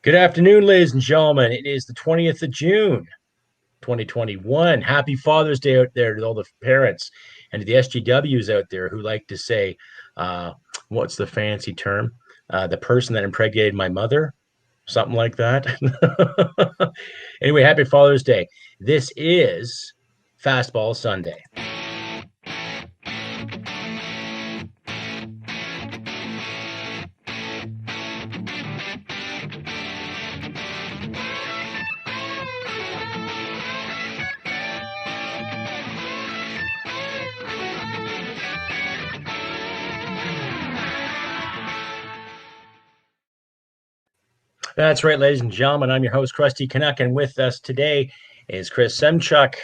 Good afternoon, ladies and gentlemen. It is the 20th of June, 2021. Happy Father's Day out there to all the parents and to the SGWs out there who like to say, what's the fancy term? The person that impregnated my mother, something like that. Anyway, happy Father's Day. This is Fastball Sunday. That's right, ladies and gentlemen. I'm your host, Crusty Canuck, and with us today is Chris Semchuk.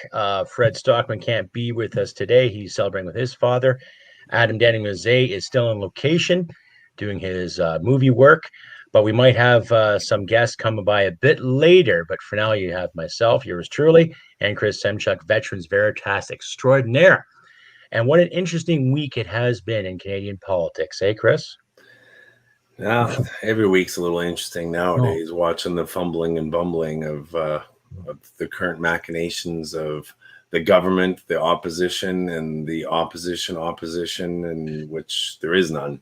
Fred Stockman can't be with us today. He's celebrating with his father. Daniel Mezei is still on location doing his movie work, but we might have some guests coming by a bit later. But for now, you have myself, yours truly, and Chris Semchuk, Veterans Veritas Extraordinaire. And what an interesting week it has been in Canadian politics, eh, Chris? Yeah, every week's a little interesting nowadays, watching the fumbling and bumbling of the current machinations of the government, the opposition, and the opposition, and which there is none.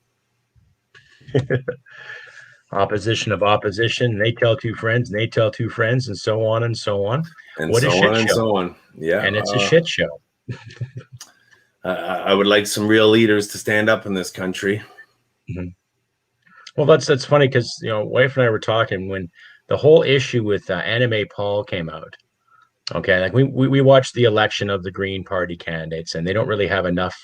Opposition of opposition. They tell two friends, and they tell two friends, and so on and so on. And what so a shit on show. And so on. Yeah. And it's a shit show. I would like some real leaders to stand up in this country. Mm-hmm. Well, that's funny because, wife and I were talking when the whole issue with Anime Paul came out. Okay, like we watched the election of the Green Party candidates, and they don't really have enough,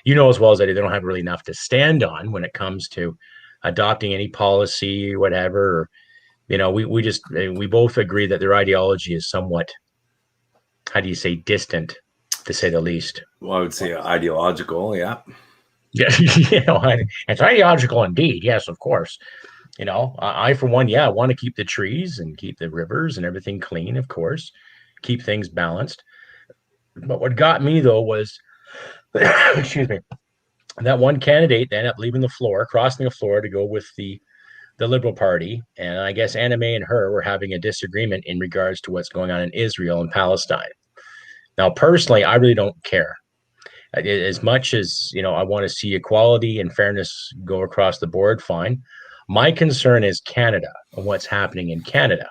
as well as I do, they don't have really enough to stand on when it comes to adopting any policy, whatever. Or, we both agree that their ideology is somewhat, how do you say, distant, to say the least. Well, I would say ideological, yeah. Yeah, it's ideological indeed. Yes, of course. I for one, I want to keep the trees and keep the rivers and everything clean, of course, keep things balanced. But what got me though was, excuse me, that one candidate ended up leaving the floor, crossing the floor to go with the Liberal Party, and I guess Anime and her were having a disagreement in regards to what's going on in Israel and Palestine. Now, personally, I really don't care. As much as, I want to see equality and fairness go across the board, fine. My concern is Canada and what's happening in Canada.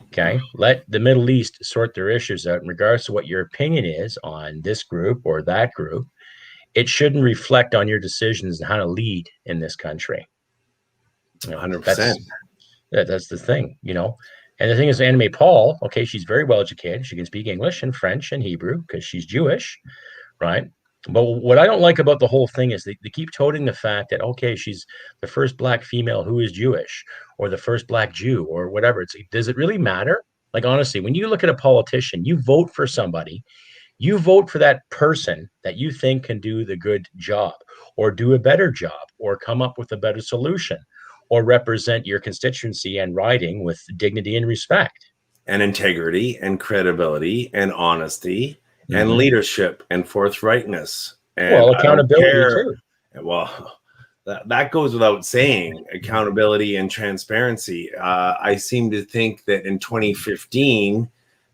Okay. Let the Middle East sort their issues out in regards to what your opinion is on this group or that group. It shouldn't reflect on your decisions and how to lead in this country. 100%. That's the thing, And the thing is, Anime Paul, okay, she's very well educated. She can speak English and French and Hebrew because she's Jewish, right? But what I don't like about the whole thing is they keep toting the fact that, okay, she's the first Black female who is Jewish or the first Black Jew or whatever. Does it really matter? Like, honestly, when you look at a politician, you vote for somebody, you vote for that person that you think can do the good job or do a better job or come up with a better solution or represent your constituency and riding with dignity and respect. And integrity and credibility and honesty. And leadership and forthrightness and accountability too. Well, that goes without saying. Accountability and transparency. I seem to think that in 2015,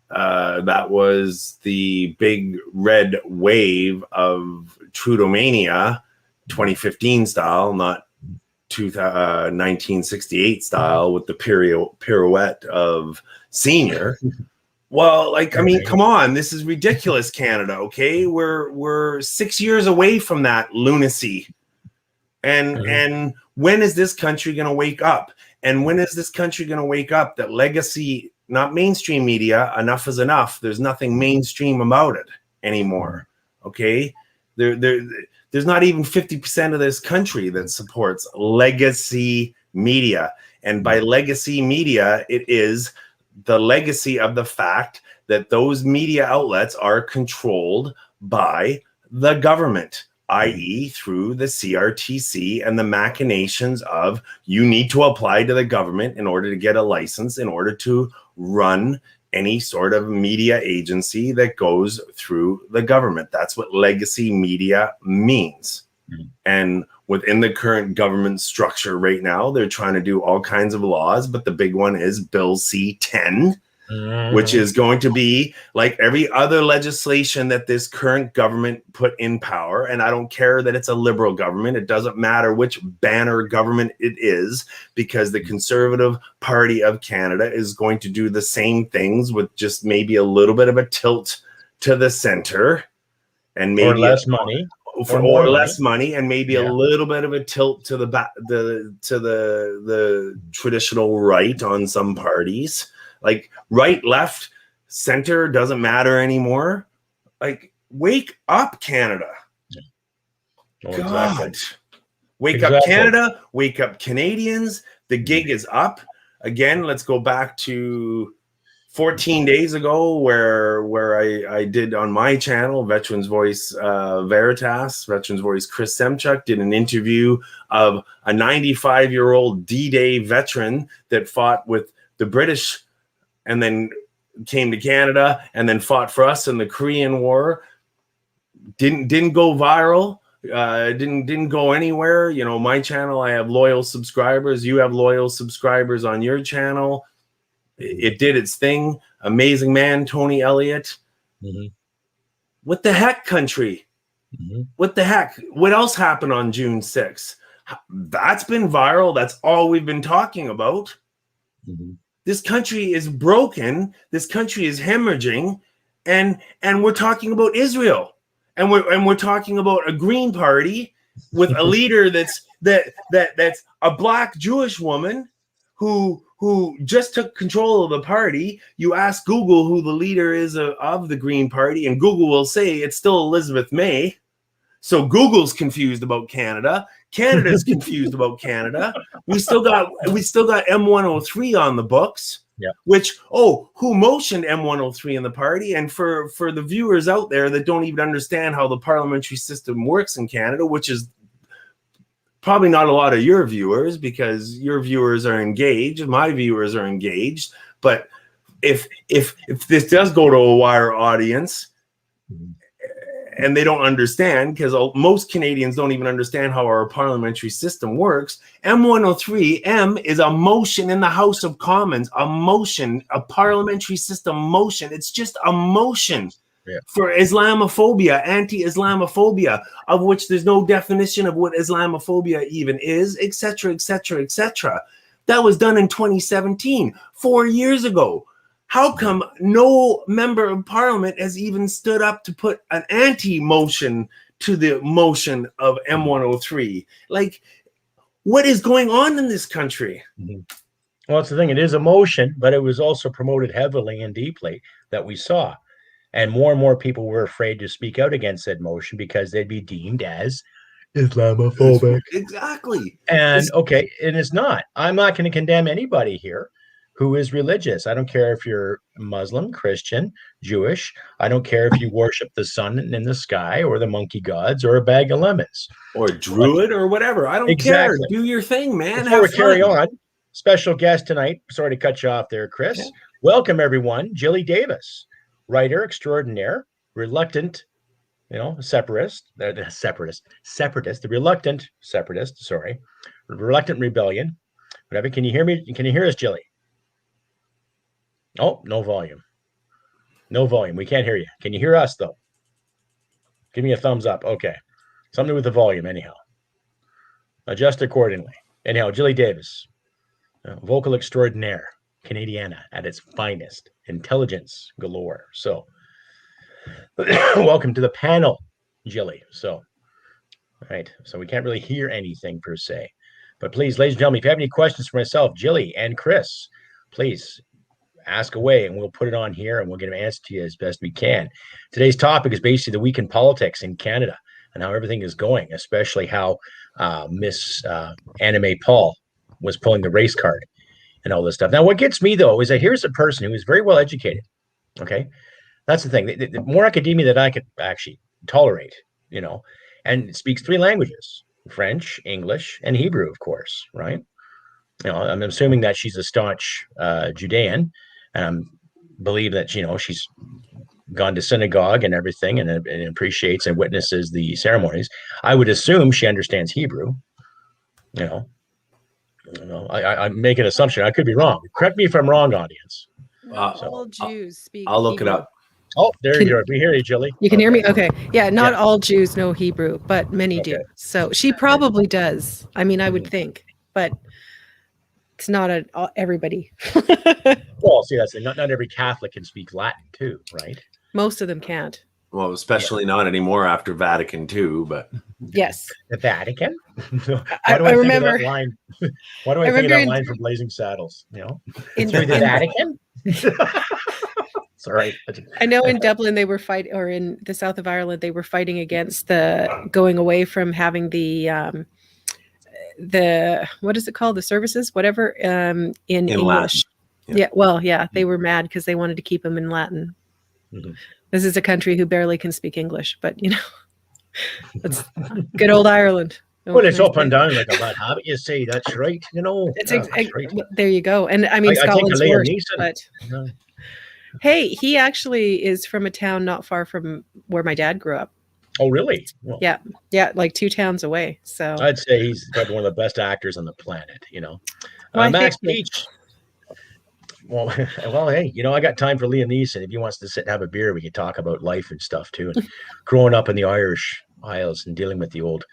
that was the big red wave of Trudeau-mania, 2015 style, not 1968 style with the pirouette of Senior. Well, come on, this is ridiculous, Canada, okay? We're 6 years away from that lunacy. And when is this country going to wake up? And when is this country going to wake up that legacy, not mainstream media, enough is enough. There's nothing mainstream about it anymore, okay? There's not even 50% of this country that supports legacy media. And by legacy media, it is the legacy of the fact that those media outlets are controlled by the government, i.e. through the CRTC and the machinations of you need to apply to the government in order to get a license, in order to run any sort of media agency that goes through the government. That's what legacy media means. And within the current government structure right now. They're trying to do all kinds of laws, but the big one is Bill C-10, which is going to be like every other legislation that this current government put in power. And I don't care that it's a liberal government. It doesn't matter which banner government it is, because the Conservative Party of Canada is going to do the same things with just maybe a little bit of a tilt to the center, and maybe less money. Or less money, and maybe a little bit of a tilt to the traditional right on some parties. Like right, left, center doesn't matter anymore. Like, wake up, Canada. Oh, God. exactly. Wake up, Canada. Wake up, Canadians. The gig is up. Again, let's go back to 14 days ago where I did on my channel, Veterans Voice Veritas, Veterans Voice Chris Semchuk, did an interview of a 95-year-old D-Day veteran that fought with the British and then came to Canada and then fought for us in the Korean War. Didn't go viral. Didn't go anywhere. You know, my channel, I have loyal subscribers. You have loyal subscribers on your channel. It did its thing. Amazing man, Tony Elliott. What the heck, country? What the heck? What else happened on June 6th? That's been viral. That's all we've been talking about. This country is broken. This country is hemorrhaging, and we're talking about Israel, and we're talking about a Green Party with a leader that's a Black Jewish woman who just took control of the party. You ask Google who the leader is of the Green Party, and Google will say it's still Elizabeth May. So Google's confused about Canada. Canada's confused about Canada. We still got M103 on the books. Which, who motioned M103 in the party? And for the viewers out there that don't even understand how the parliamentary system works in Canada, which is probably not a lot of your viewers, because your viewers are engaged, my viewers are engaged. But if this does go to a wider audience and they don't understand, because most Canadians don't even understand how our parliamentary system works, M103, is a motion in the House of Commons, a motion, a parliamentary system motion. It's just a motion for Islamophobia, anti-Islamophobia, of which there's no definition of what Islamophobia even is, etc., etc., etc. That was done in 2017, 4 years ago. How come no member of parliament has even stood up to put an anti-motion to the motion of M103? Like, what is going on in this country? Well, that's the thing. It is a motion, but it was also promoted heavily and deeply that we saw. And more people were afraid to speak out against that motion because they'd be deemed as Islamophobic. Exactly. And and it's not. I'm not going to condemn anybody here who is religious. I don't care if you're Muslim, Christian, Jewish. I don't care if you worship the sun in the sky or the monkey gods or a bag of lemons. Or a druid or whatever. I don't care. Do your thing, man. Before we carry on, special guest tonight. Sorry to cut you off there, Chris. Yeah. Welcome, everyone. Jilly Davis, writer extraordinaire, reluctant, separatist, the reluctant separatist, reluctant rebellion. Whatever. Can you hear me? Can you hear us, Jilly? Oh, no volume. No volume. We can't hear you. Can you hear us, though? Give me a thumbs up. Okay. Something with the volume, anyhow. Adjust accordingly. Anyhow, Jilly Davis, vocal extraordinaire, Canadiana at its finest, intelligence galore. So, welcome to the panel, Jilly. So, all right. So, we can't really hear anything per se. But please, ladies and gentlemen, if you have any questions for myself, Jilly, and Chris, please ask away, and we'll put it on here, and we'll get an answer to you as best we can. Today's topic is basically the week in politics in Canada and how everything is going, especially how Miss Anime Paul was pulling the race card and all this stuff. Now, what gets me, though, is that here's a person who is very well educated. Okay, that's the thing. The more academia that I could actually tolerate, and speaks 3 languages: French, English, and Hebrew, of course, right? I'm assuming that she's a staunch Judean. Believe that she's gone to synagogue and everything, and appreciates and witnesses the ceremonies. I would assume she understands Hebrew. I make an assumption. I could be wrong. Correct me if I'm wrong, audience. Not all Jews speak I'll look Hebrew. it up. Oh, there you are. We hear you, Jilly. You can hear me? Okay. Yeah, not all Jews know Hebrew, but many do. Okay. So she probably does. I mean, I would think, but it's not everybody. Well, see, that's not every Catholic can speak Latin too, right? Most of them can't. Well, especially not anymore after Vatican II, but Yes. The Vatican? I remember that line. Why do I think of that line from Blazing Saddles? Through the Vatican? Sorry. I know in Dublin they were fighting, or in the south of Ireland they were fighting against the going away from having the what is it called, the services, whatever, in English. Latin. Yeah. They were mad because they wanted to keep them in Latin. Mm-hmm. This is a country who barely can speak English, but that's good old Ireland. Well, it's up and down like a bad habit. You say that's right. It's right. There you go. And I mean, Scotland's worse, but. Hey, he actually is from a town not far from where my dad grew up. Oh, really? Well, yeah, like 2 towns away. So I'd say he's probably one of the best actors on the planet. Max Peach. Well, hey, I got time for Liam Neeson. If he wants to sit and have a beer, we can talk about life and stuff too. And growing up in the Irish Isles and dealing with the old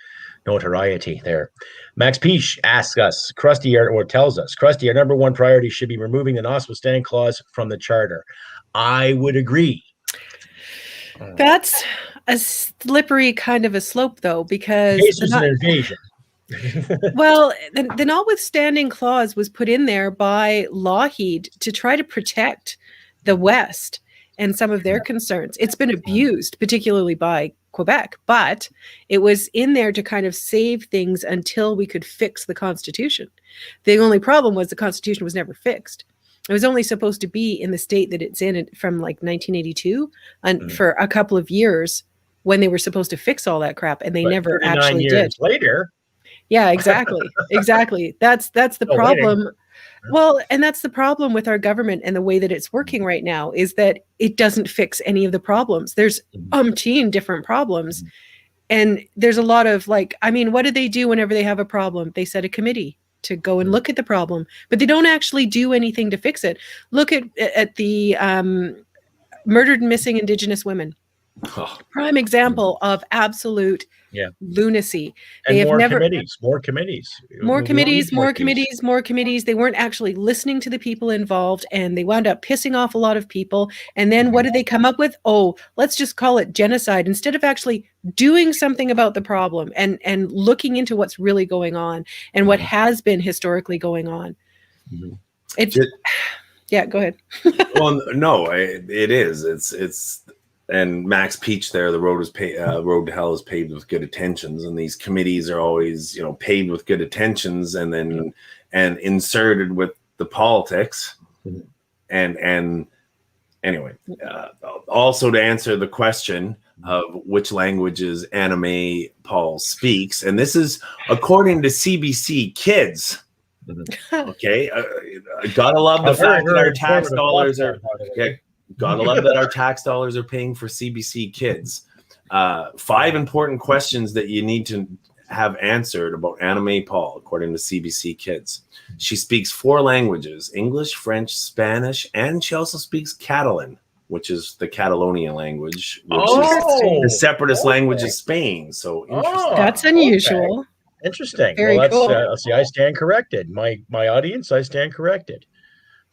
notoriety there. Max Peach asks us, tells us, Crusty, our number one priority should be removing the notwithstanding clause from the charter. I would agree. That's a slippery kind of a slope, though, because it's an invasion. Well, the notwithstanding clause was put in there by Lougheed to try to protect the West and some of their concerns. It's been abused, particularly by Quebec, but it was in there to kind of save things until we could fix the Constitution. The only problem was the Constitution was never fixed. It was only supposed to be in the state that it's in from like 1982 and for a couple of years when they were supposed to fix all that crap, and they never actually did. Later. Yeah, exactly. That's the problem. Later. Well, and that's the problem with our government and the way that it's working right now is that it doesn't fix any of the problems. There's umpteen different problems. And there's a lot of what do they do whenever they have a problem? They set a committee to go and look at the problem, but they don't actually do anything to fix it. Look at the murdered and missing Indigenous women. Prime example of absolute lunacy. And more committees. They weren't actually listening to the people involved, and they wound up pissing off a lot of people. And then what did they come up with? Oh, let's just call it genocide, instead of actually doing something about the problem and looking into what's really going on and what has been historically going on. Yeah, go ahead. Well, no, it is. It's and Max Peach there, the road to hell is paved with good intentions, and these committees are always, paved with good intentions, and then and inserted with the politics, and anyway, also to answer the question of which languages Anime Paul speaks, and this is according to CBC Kids. Okay, gotta love the fact that our tax dollars are. Gotta love that our tax dollars are paying for CBC Kids. 5 important questions that you need to have answered about Anime Paul, according to CBC Kids. She speaks 4 languages: English, French, Spanish, and she also speaks Catalan, which is the Catalonia language, which is the separatist language of Spain. So interesting. That's unusual. Okay. Interesting. Very cool. See, I stand corrected. My audience, I stand corrected.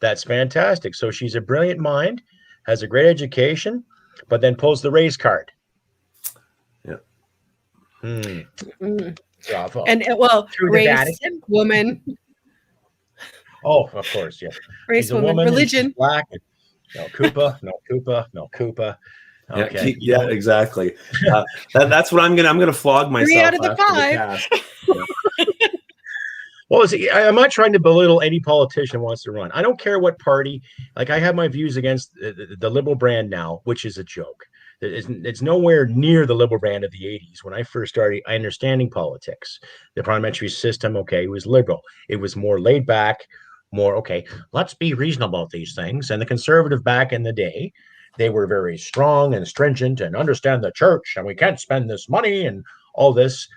That's fantastic. So she's a brilliant mind, has a great education, but then pulls the race card. Yeah. Bravo. And race, woman. Oh, of course, yeah. Race, woman, religion. Black. No Koopa. Okay. Yeah, exactly. That's what I'm gonna flog myself. 3 out of the 5. Well, I'm not trying to belittle any politician who wants to run. I don't care what party. I have my views against the liberal brand now, which is a joke. It's nowhere near the liberal brand of the 80s. When I first started understanding politics, the parliamentary system, was liberal. It was more laid back, more, let's be reasonable about these things. And the conservative back in the day, they were very strong and stringent and understand the church, and we can't spend this money and all this.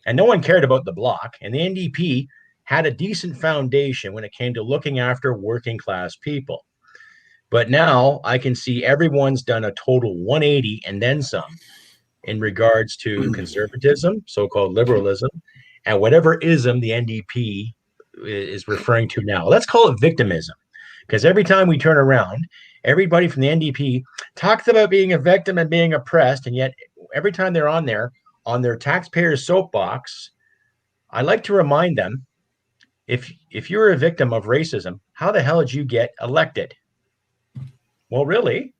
And no one cared about the bloc. And the NDP had a decent foundation when it came to looking after working class people. But now I can see everyone's done a total 180 and then some in regards to conservatism, so-called liberalism, and whatever ism the NDP is referring to now. Let's call it victimism, because every time we turn around, everybody from the NDP talks about being a victim and being oppressed, and yet every time they're on their taxpayers' soapbox, I like to remind them, if you're a victim of racism, how the hell did you get elected? Well, really?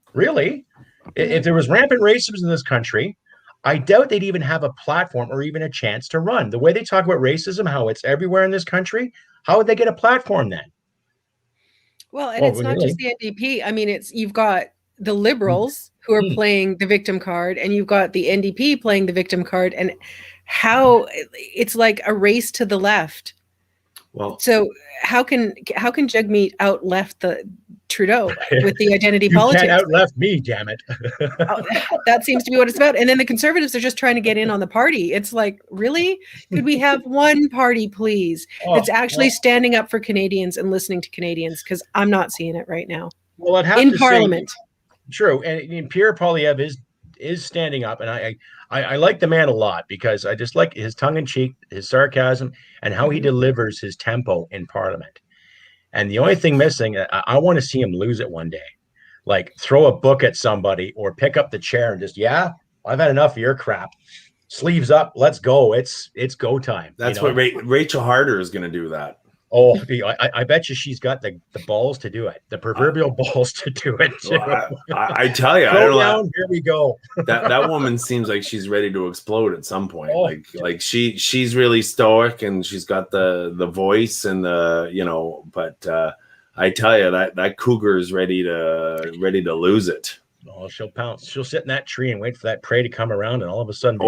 If there was rampant racism in this country, I doubt they'd even have a platform or even a chance to run. The way they talk about racism, how it's everywhere in this country, how would they get a platform then? Well, and it's not just the NDP. I mean, you've got the Liberals who are playing the victim card, and you've got the NDP playing the victim card, and how it's like a race to the left. Well, so how can Jagmeet out left the Trudeau with the identity politics? You can't out left me, damn it. That seems to be what it's about. And then the Conservatives are just trying to get in on the party. It's like, really? Could we have one party, please, that's actually standing up for Canadians and listening to Canadians? Because I'm not seeing it right now. Well, I'd have in to Parliament. True, and Pierre Poilievre is standing up, and I like the man a lot because I just like his tongue in cheek, his sarcasm, and how he delivers his tempo in Parliament. And the only thing missing, I want to see him lose it one day, like throw a book at somebody or pick up the chair and just, I've had enough of your crap. Sleeves up, let's go. It's go time. That's what Rachel Harder is going to do that. Oh, I bet you she's got the balls to do it, the proverbial balls to do it. Well, I tell you, I don't know. Here we go. that woman seems like she's ready to explode at some point. Like she's really stoic and she's got the voice and the but I tell you that cougar is ready to lose it. Oh, she'll pounce. She'll sit in that tree and wait for that prey to come around, and all of a sudden,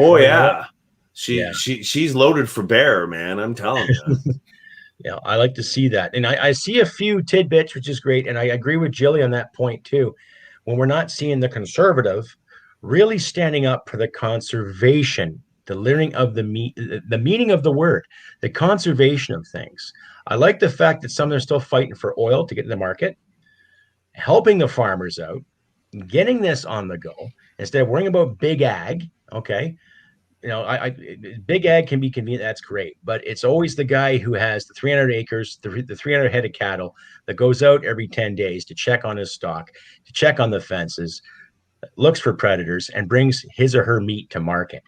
she's loaded for bear, man. I'm telling you. Yeah, I like to see that. And I see a few tidbits, which is great. And I agree with Jilly on that point, too. When we're not seeing the Conservative really standing up for the conservation, the learning of the meaning of the word, the conservation of things. I like the fact that some of them are still fighting for oil to get to the market, helping the farmers out, getting this on the go, instead of worrying about big ag, okay? Big ag can be convenient. That's great. But it's always the guy who has the 300 acres, the 300 head of cattle that goes out every 10 days to check on his stock, to check on the fences, looks for predators, and brings his or her meat to market.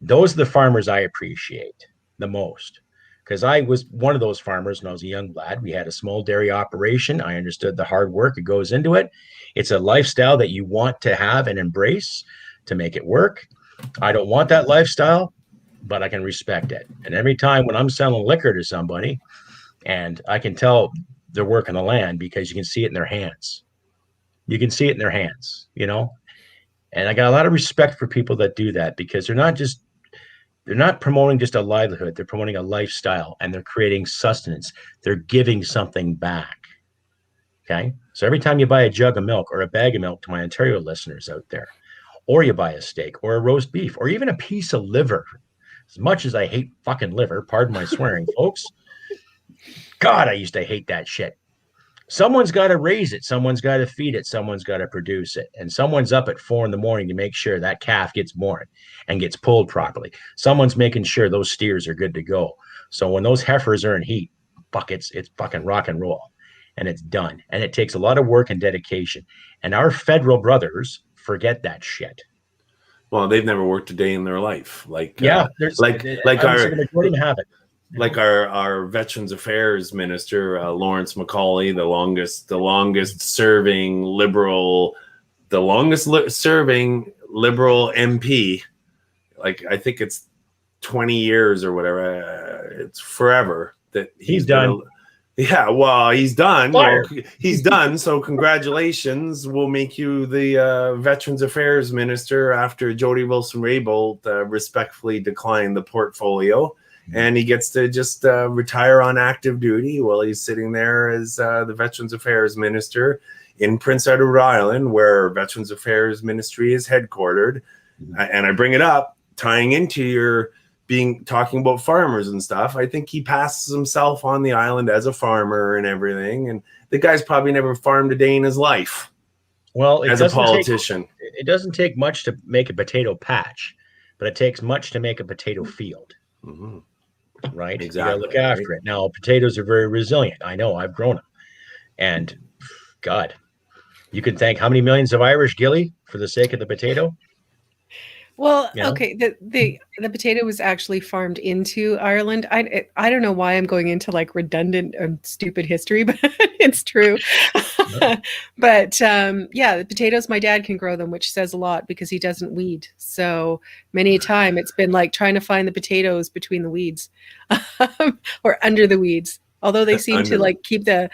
Those are the farmers I appreciate the most, because I was one of those farmers when I was a young lad. We had a small dairy operation. I understood the hard work that goes into it. It's a lifestyle that you want to have and embrace to make it work. I don't want that lifestyle, but I can respect it. And every time when I'm selling liquor to somebody, and I can tell they're working the land because you can see it in their hands. You can see it in their hands, And I got a lot of respect for people that do that, because they're not promoting just a livelihood. They're promoting a lifestyle, and they're creating sustenance. They're giving something back. Okay. So every time you buy a jug of milk or a bag of milk, to my Ontario listeners out there, or you buy a steak or a roast beef or even a piece of liver, as much as I hate fucking liver, pardon my swearing, folks. God, I used to hate that shit. Someone's got to raise it. Someone's got to feed it. Someone's got to produce it. And someone's up at 4 a.m. to make sure that calf gets born and gets pulled properly. Someone's making sure those steers are good to go. So when those heifers are in heat, it's fucking rock and roll, and it's done. And it takes a lot of work and dedication. And our federal brothers forget that shit. Well, they've never worked a day in their life. Like our Veterans Affairs Minister, Lawrence Macaulay, the longest serving liberal MP. Like, I think it's 20 years or whatever. It's forever that he's done. Yeah, well, he's done. Well, he's done. So congratulations. We'll make you the Veterans Affairs Minister after Jody Wilson-Raybould respectfully declined the portfolio. And he gets to just retire on active duty while he's sitting there as the Veterans Affairs Minister in Prince Edward Island, where Veterans Affairs Ministry is headquartered. And I bring it up, tying into your talking about farmers and stuff. I think he passes himself on the island as a farmer and everything. And the guy's probably never farmed a day in his life. Well, as a politician, it doesn't take much to make a potato patch, but it takes much to make a potato field. Mm-hmm. Right? Exactly. You gotta look after it. Now, potatoes are very resilient. I know, I've grown them. And God, you can thank how many millions of Irish, Gilly, for the sake of the potato? Well, okay, the potato was actually farmed into Ireland. I don't know why I'm going into like redundant and stupid history, but it's true. But the potatoes, my dad can grow them, which says a lot because he doesn't weed. So many a time it's been like trying to find the potatoes between the weeds or under the weeds. Although they seem to like keep the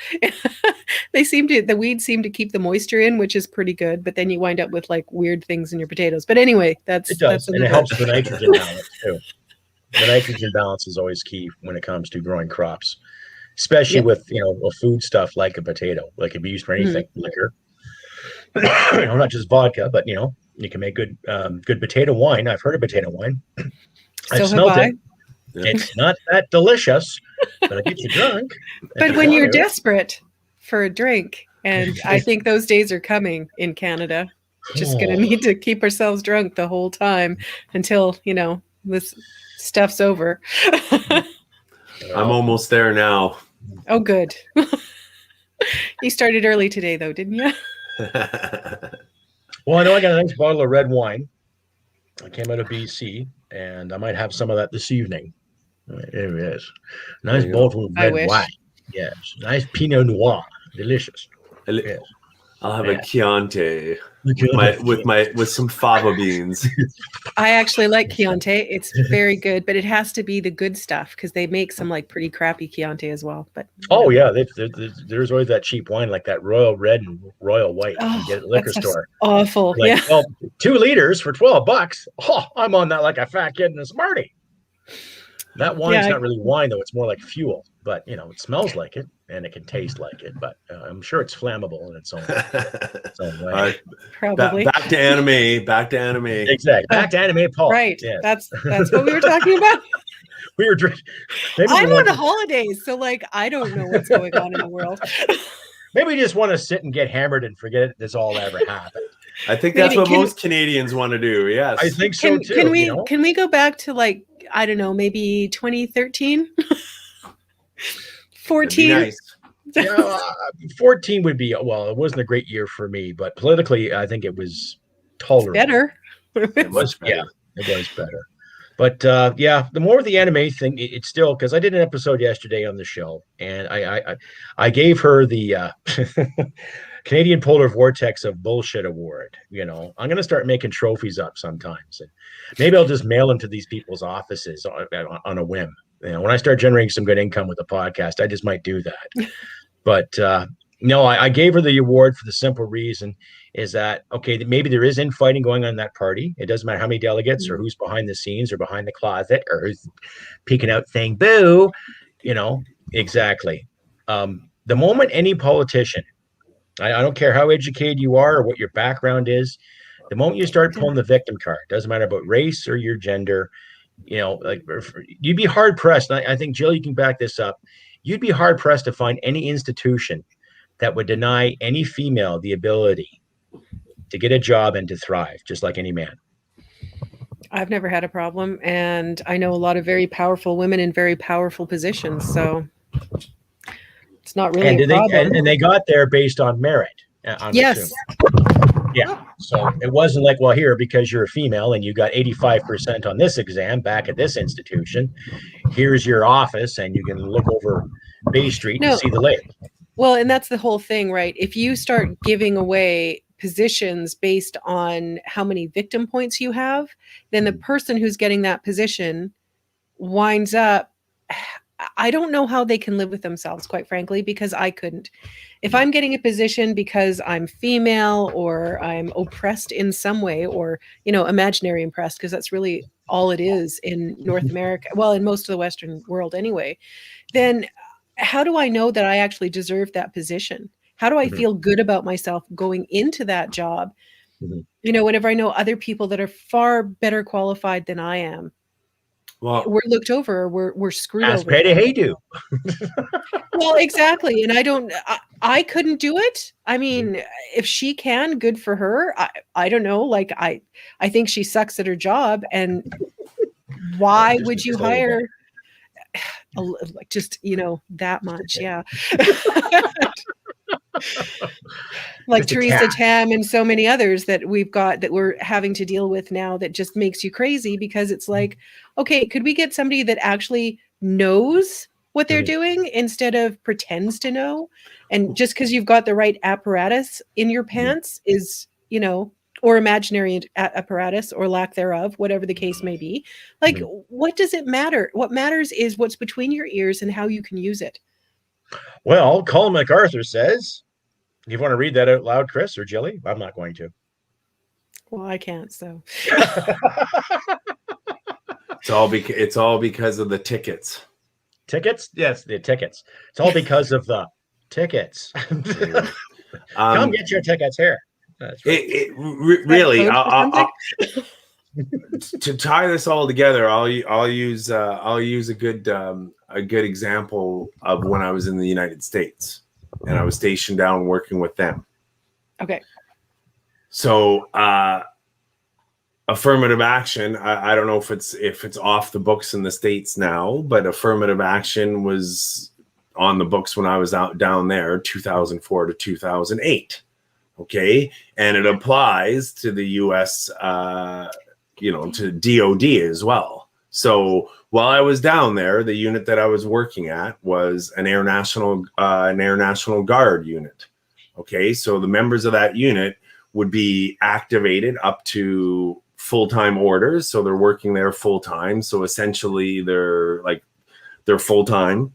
weeds seem to keep the moisture in, which is pretty good. But then you wind up with like weird things in your potatoes. But anyway, it does, and it helps the nitrogen balance too. The nitrogen balance is always key when it comes to growing crops, especially with a food stuff like a potato. Like it can be used for anything, liquor, not just vodka, but you can make good potato wine. I've heard of potato wine. I've smelled it. It's not that delicious, but it gets you drunk. But when you're desperate for a drink, and I think those days are coming in Canada, just going to need to keep ourselves drunk the whole time until, this stuff's over. I'm almost there now. Oh, good. You started early today, though, didn't you? Well, I know I got a nice bottle of red wine. I came out of BC, and I might have some of that this evening. There it is. Nice bottle of red wine. Yes. Nice Pinot Noir. Delicious. Yes. I'll have a Chianti with some fava beans. I actually like Chianti. It's very good, but it has to be the good stuff because they make some like pretty crappy Chianti as well. But there's always that cheap wine like that Royal Red and Royal White you get at the liquor store. Awful. Like, 2 liters for $12. Oh, I'm on that like a fat kid in a Smartie. That wine's not really wine though; it's more like fuel. But it smells like it and it can taste like it. But I'm sure it's flammable in its own way. All right, probably back to anime. Exactly, back to anime. Paul. Right. Yes. That's what we were talking about. We were drinking. I'm on the holidays, so like I don't know what's going on in the world. Maybe we just want to sit and get hammered and forget this all ever happened. I think that's what most Canadians want to do. Yes, I think so too. Can we go back to like I don't know, maybe 2013, 14? Nice. 14 would be it wasn't a great year for me, but politically, I think it was tolerable. Better. It was better. But the more of the anime thing, it's still because I did an episode yesterday on the show, and I gave her the Canadian Polar Vortex of Bullshit Award. I'm going to start making trophies up sometimes, and maybe I'll just mail them to these people's offices on a whim. When I start generating some good income with the podcast, I just might do that. But no, I gave her the award for the simple reason is that, okay, maybe there is infighting going on in that party. It doesn't matter how many delegates or who's behind the scenes or behind the closet or who's peeking out saying, boo, exactly. The moment any politician, I don't care how educated you are or what your background is, the moment you start pulling the victim card, doesn't matter about race or your gender, you'd be hard pressed. I think, Jill, you can back this up. You'd be hard pressed to find any institution that would deny any female the ability to get a job and to thrive, just like any man. I've never had a problem, and I know a lot of very powerful women in very powerful positions, so it's not really a problem. And they got there based on merit. Yes. Assuming. Yeah. So it wasn't like, well, here, because you're a female and you got 85% on this exam back at this institution, here's your office and you can look over Bay Street and see the lake. Well, and that's the whole thing, right? If you start giving away positions based on how many victim points you have, then the person who's getting that position winds up, I don't know how they can live with themselves, quite frankly, because I couldn't. If I'm getting a position because I'm female or I'm oppressed in some way, or, imaginary oppressed, because that's really all it is in North America, well, in most of the Western world anyway, then how do I know that I actually deserve that position? How do I feel good about myself going into that job? You know, whenever I know other people that are far better qualified than I am, Well, we're looked over, we're screwed Ask over. Patty Haydu. Well, exactly. And I couldn't do it. I mean, if she can, good for her. I don't know. Like, I think she sucks at her job. And why would you hire like just, you know, that much? Yeah. Like Just a Teresa cat. Tam and so many others that we've got that we're having to deal with now, that just makes you crazy, because it's like, okay, could we get somebody that actually knows what they're doing instead of pretends to know? And just because you've got the right apparatus in your pants is, you know, or imaginary apparatus or lack thereof, whatever the case may be. Like, what does it matter? What matters is what's between your ears and how you can use it. Well, Colin MacArthur says, do you want to read that out loud, Chris or Jilly? I'm not going to. Well, I can't, so. it's all because of the tickets. Tickets? Yes, the tickets. It's all because of the tickets. Come get your tickets here. That's right. Really, to tie this all together, I'll use a good example of when I was in the United States and I was stationed down working with them. Okay. So affirmative action, I don't know if it's off the books in the States now, but affirmative action was on the books when I was down there, 2004 to 2008. Okay, and it applies to the U.S. To DOD as well. So while I was down there, the unit that I was working at was an Air National Guard unit. Okay, so the members of that unit would be activated up to full-time orders, so they're working there full-time. So essentially, they're full-time,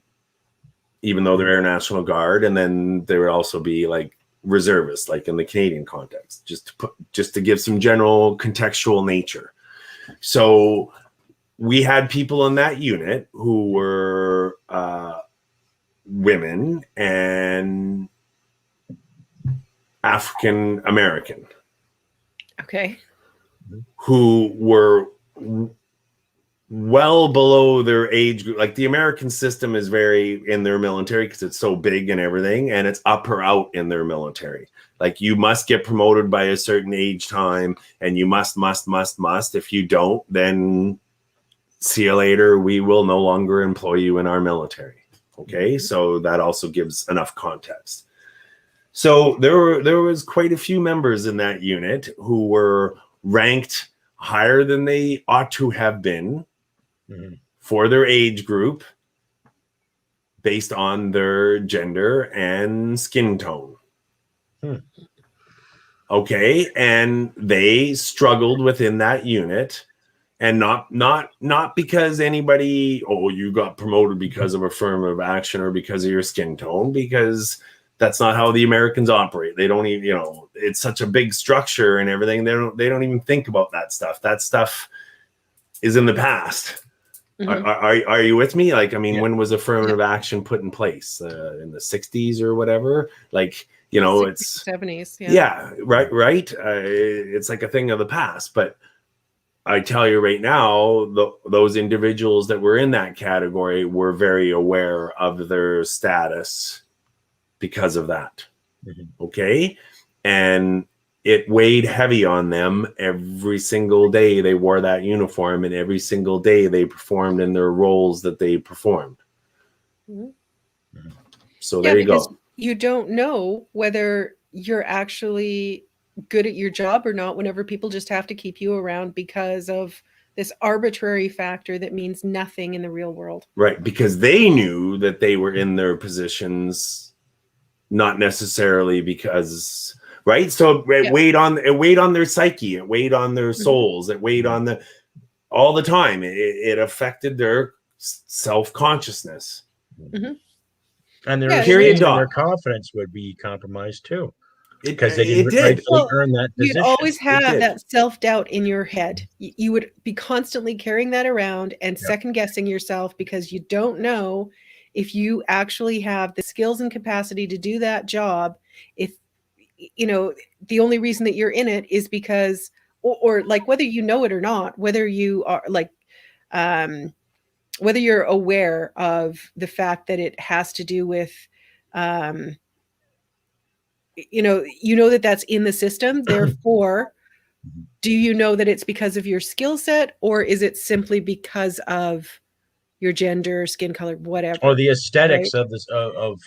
even though they're Air National Guard, and then they would also be like reservists, like in the Canadian context, just to give some general contextual nature. So we had people in that unit who were women and African American. Okay. Who were well below their age group. Like the American system is very in their military because it's so big and everything, and it's up or out in their military. Like you must get promoted by a certain age time, and you must. If you don't, then see you later. We will no longer employ you in our military. Okay, so that also gives enough context. So there was quite a few members in that unit who were ranked higher than they ought to have been for their age group based on their gender and skin tone. Okay, and they struggled within that unit, and not because anybody, you got promoted because of affirmative action or because of your skin tone, because that's not how the Americans operate. They don't even, it's such a big structure and everything. They don't even think about that stuff. That stuff is in the past. Are you with me? Like, I mean, when was affirmative action put in place? In the 60s or whatever? Like, 60s, it's 70s. Yeah, right. It's like a thing of the past. But I tell you right now, those individuals that were in that category were very aware of their status because of that. Okay. And it weighed heavy on them every single day they wore that uniform, and every single day they performed in their roles that they performed. So there you go. You don't know whether you're actually good at your job or not whenever people just have to keep you around because of this arbitrary factor that means nothing in the real world. Right. Because they knew that they were in their positions, not necessarily because, right? So it weighed on their psyche, it weighed on their souls, it weighed on all the time. It affected their self-consciousness. And their confidence would be compromised too. Because they didn't rightfully earn that position. You'd always have that self-doubt in your head. You would be constantly carrying that around and second-guessing yourself because you don't know if you actually have the skills and capacity to do that job, if you know the only reason that you're in it is because, or like whether you know it or not, whether you are like whether you're aware of the fact that it has to do with you know that that's in the system, therefore do you know that it's because of your skill set, or is it simply because of your gender, skin color, whatever, or the aesthetics right? of this of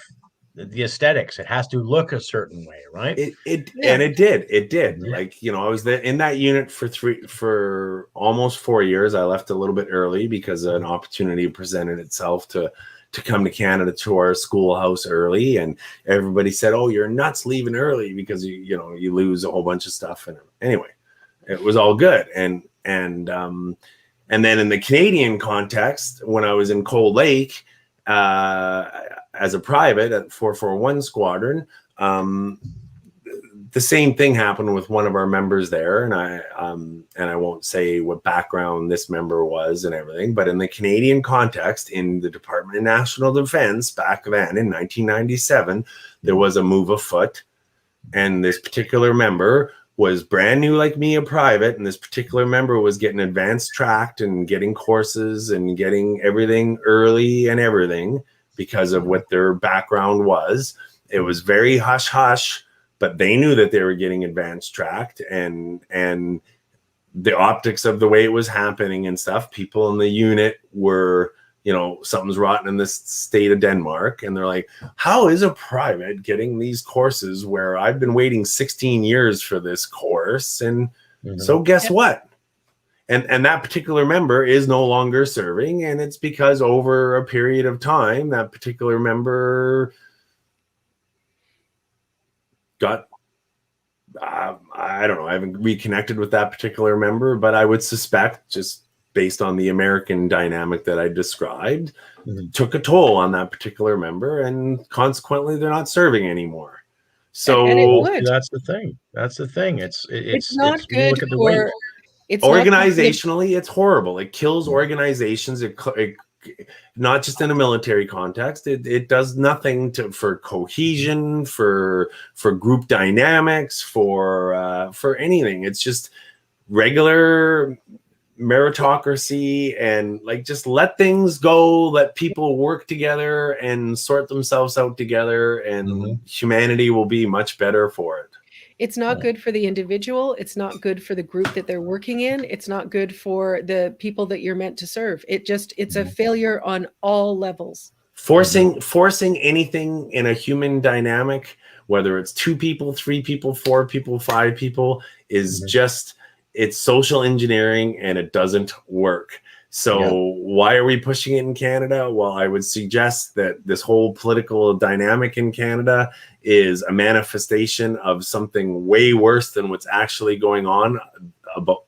the aesthetics? It has to look a certain way, right? Yeah. And it did. Yeah. Like, you know, I was in that unit for almost 4 years. I left a little bit early because an opportunity presented itself to come to Canada to our schoolhouse early, and everybody said, "Oh, you're nuts leaving early because you lose a whole bunch of stuff." And anyway, it was all good. And then in the Canadian context, when I was in Cold Lake as a private at 441 Squadron, the same thing happened with one of our members there, and I won't say what background this member was and everything, but in the Canadian context, in the Department of National Defense back then in 1997, there was a move afoot, and this particular member was brand new like me, a private, and this particular member was getting advanced tracked and getting courses and getting everything early and everything because of what their background was. It was very hush hush, but they knew that they were getting advanced tracked, and the optics of the way it was happening and stuff. People in the unit were, something's rotten in this state of Denmark. And they're like, how is a private getting these courses where I've been waiting 16 years for this course? And so guess what? And that particular member is no longer serving. And it's because over a period of time, that particular member got, I don't know, I haven't reconnected with that particular member, but I would suspect, just based on the American dynamic that I described, took a toll on that particular member, and consequently they're not serving anymore. So and that's the thing. That's the thing. It's not good look at the for weight. it's organizationally, it's horrible. It kills organizations. It not just in a military context. It does nothing for cohesion, for group dynamics, for anything. It's just regular meritocracy, and like, just let things go, let people work together and sort themselves out together, and humanity will be much better for it. It's not good for the individual. It's not good for the group that they're working in. It's not good for the people that you're meant to serve. It's a failure on all levels. Forcing anything in a human dynamic, whether it's 2 people, 3 people, 4 people, 5 people, is just, it's social engineering, and it doesn't work. So why are we pushing it in Canada? Well, I would suggest that this whole political dynamic in Canada is a manifestation of something way worse than what's actually going on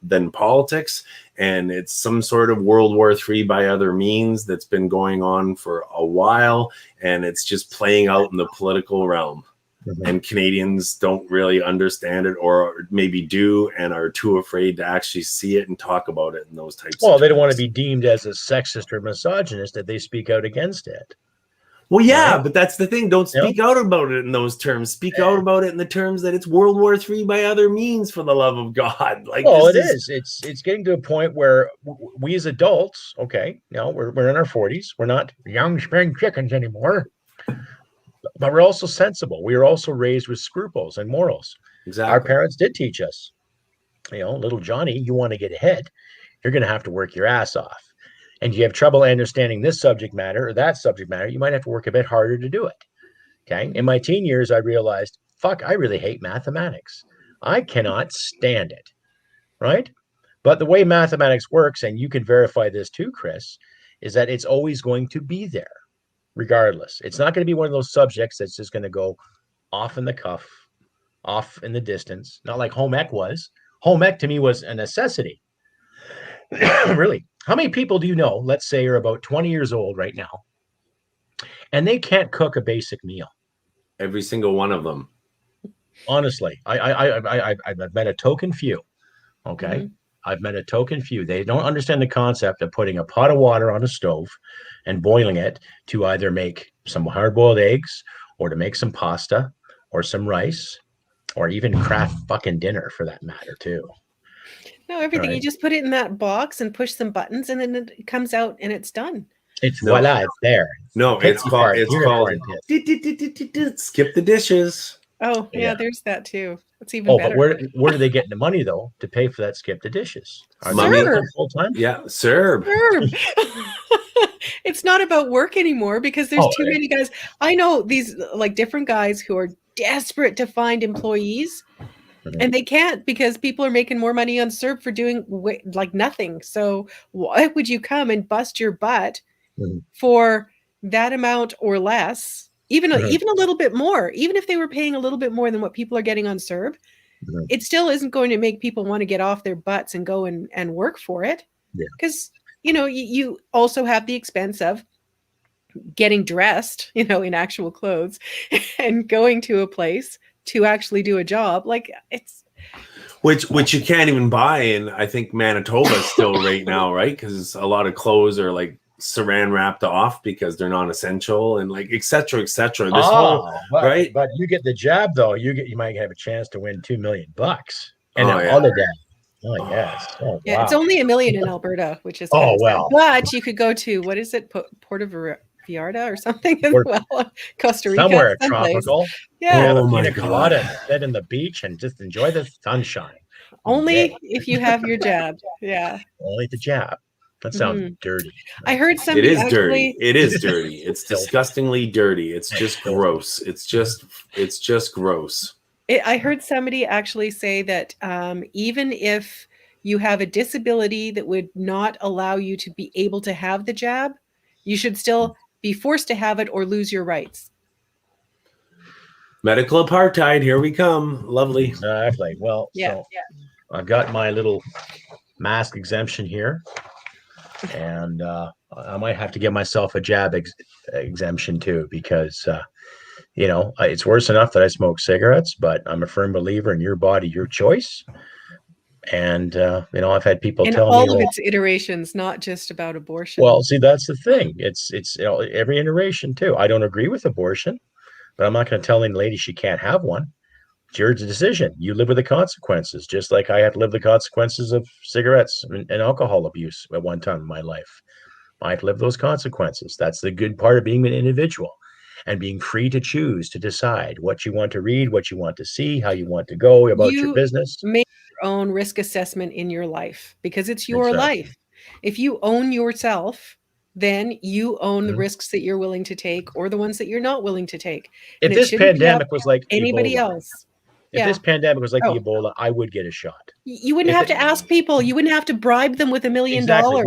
than politics. And it's some sort of World War III by other means that's been going on for a while. And it's just playing out in the political realm. And Canadians don't really understand it, or maybe do, and are too afraid to actually see it and talk about it in those types of terms. They don't want to be deemed as a sexist or misogynist if they speak out against it. Well, yeah, right? But that's the thing. Don't speak out about it in those terms. Speak out about it in the terms that it's World War III by other means, for the love of God. Like, it is. It's getting to a point where we as adults, we're in our 40s. We're not young spring chickens anymore. But we're also sensible. We are also raised with scruples and morals. Exactly. Our parents did teach us, little Johnny, you want to get ahead, you're going to have to work your ass off. And you have trouble understanding this subject matter or that subject matter, you might have to work a bit harder to do it. Okay. In my teen years, I realized, I really hate mathematics. I cannot stand it. Right. But the way mathematics works, and you can verify this too, Chris, is that it's always going to be there. Regardless, it's not going to be one of those subjects that's just going to go off in the cuff, off in the distance. Not like home ec was. Home ec to me was a necessity. Really. How many people do you know, let's say, are about 20 years old right now, and they can't cook a basic meal? Every single one of them. Honestly, I've met a token few. Okay. I've met a token few. They don't understand the concept of putting a pot of water on a stove and boiling it to either make some hard-boiled eggs or to make some pasta or some rice or even craft fucking dinner for that matter too. No, everything. Right. You just put it in that box and push some buttons, and then it comes out and it's done. It's voila, it's there. No, it's called skip the dishes. Oh, yeah, there's that too. It's even better. But where do they get the money though to pay for that skip the dishes? Are Money full time? Yeah, Serb. It's not about work anymore because there's too many guys. I know these like different guys who are desperate to find employees, and they can't because people are making more money on Serb for doing like nothing. So why would you come and bust your butt for that amount or less? Even a little bit more, even if they were paying a little bit more than what people are getting on Serb, it still isn't going to make people want to get off their butts and go and work for it. Because, you also have the expense of getting dressed, in actual clothes and going to a place to actually do a job. Like it's. Which you can't even buy in, I think, Manitoba still right now, right? Because a lot of clothes are like saran wrapped off because they're non-essential and like et cetera. Right? But you get the jab though, you might have a chance to win $2 million and all of that. Oh yes. Oh, yeah, wow. It's only $1 million in Alberta, which is well. But you could go to what is it, Puerto Vallarta or something as well, Costa Rica, somewhere tropical. Yeah. Oh my God. Sit in the beach and just enjoy the sunshine. Only if you have your jab. Yeah. Only the jab. That sounds dirty. I heard somebody. It is dirty. It is dirty. It's disgustingly dirty. It's just gross. It's just gross. I heard somebody actually say that even if you have a disability that would not allow you to be able to have the jab, you should still be forced to have it or lose your rights. Medical apartheid. Here we come. Lovely. Exactly. Well, so I've got my little mask exemption here. And I might have to give myself a jab exemption too, because it's worse enough that I smoke cigarettes, but I'm a firm believer in your body, your choice. And I've had people tell me all of its iterations, not just about abortion. Well, see, that's the thing. It's every iteration too. I don't agree with abortion, but I'm not going to tell any lady she can't have one. It's your decision. You live with the consequences, just like I had to live the consequences of cigarettes and alcohol abuse at one time in my life. I have to live those consequences. That's the good part of being an individual and being free to choose, to decide what you want to read, what you want to see, how you want to go about your business. Make your own risk assessment in your life because it's your life. If you own yourself, then you own the risks that you're willing to take or the ones that you're not willing to take. If this pandemic was like anybody Ebola, else. If this pandemic was like the Ebola, I would get a shot. You wouldn't have to ask people. You wouldn't have to bribe them with $1 million. Exactly.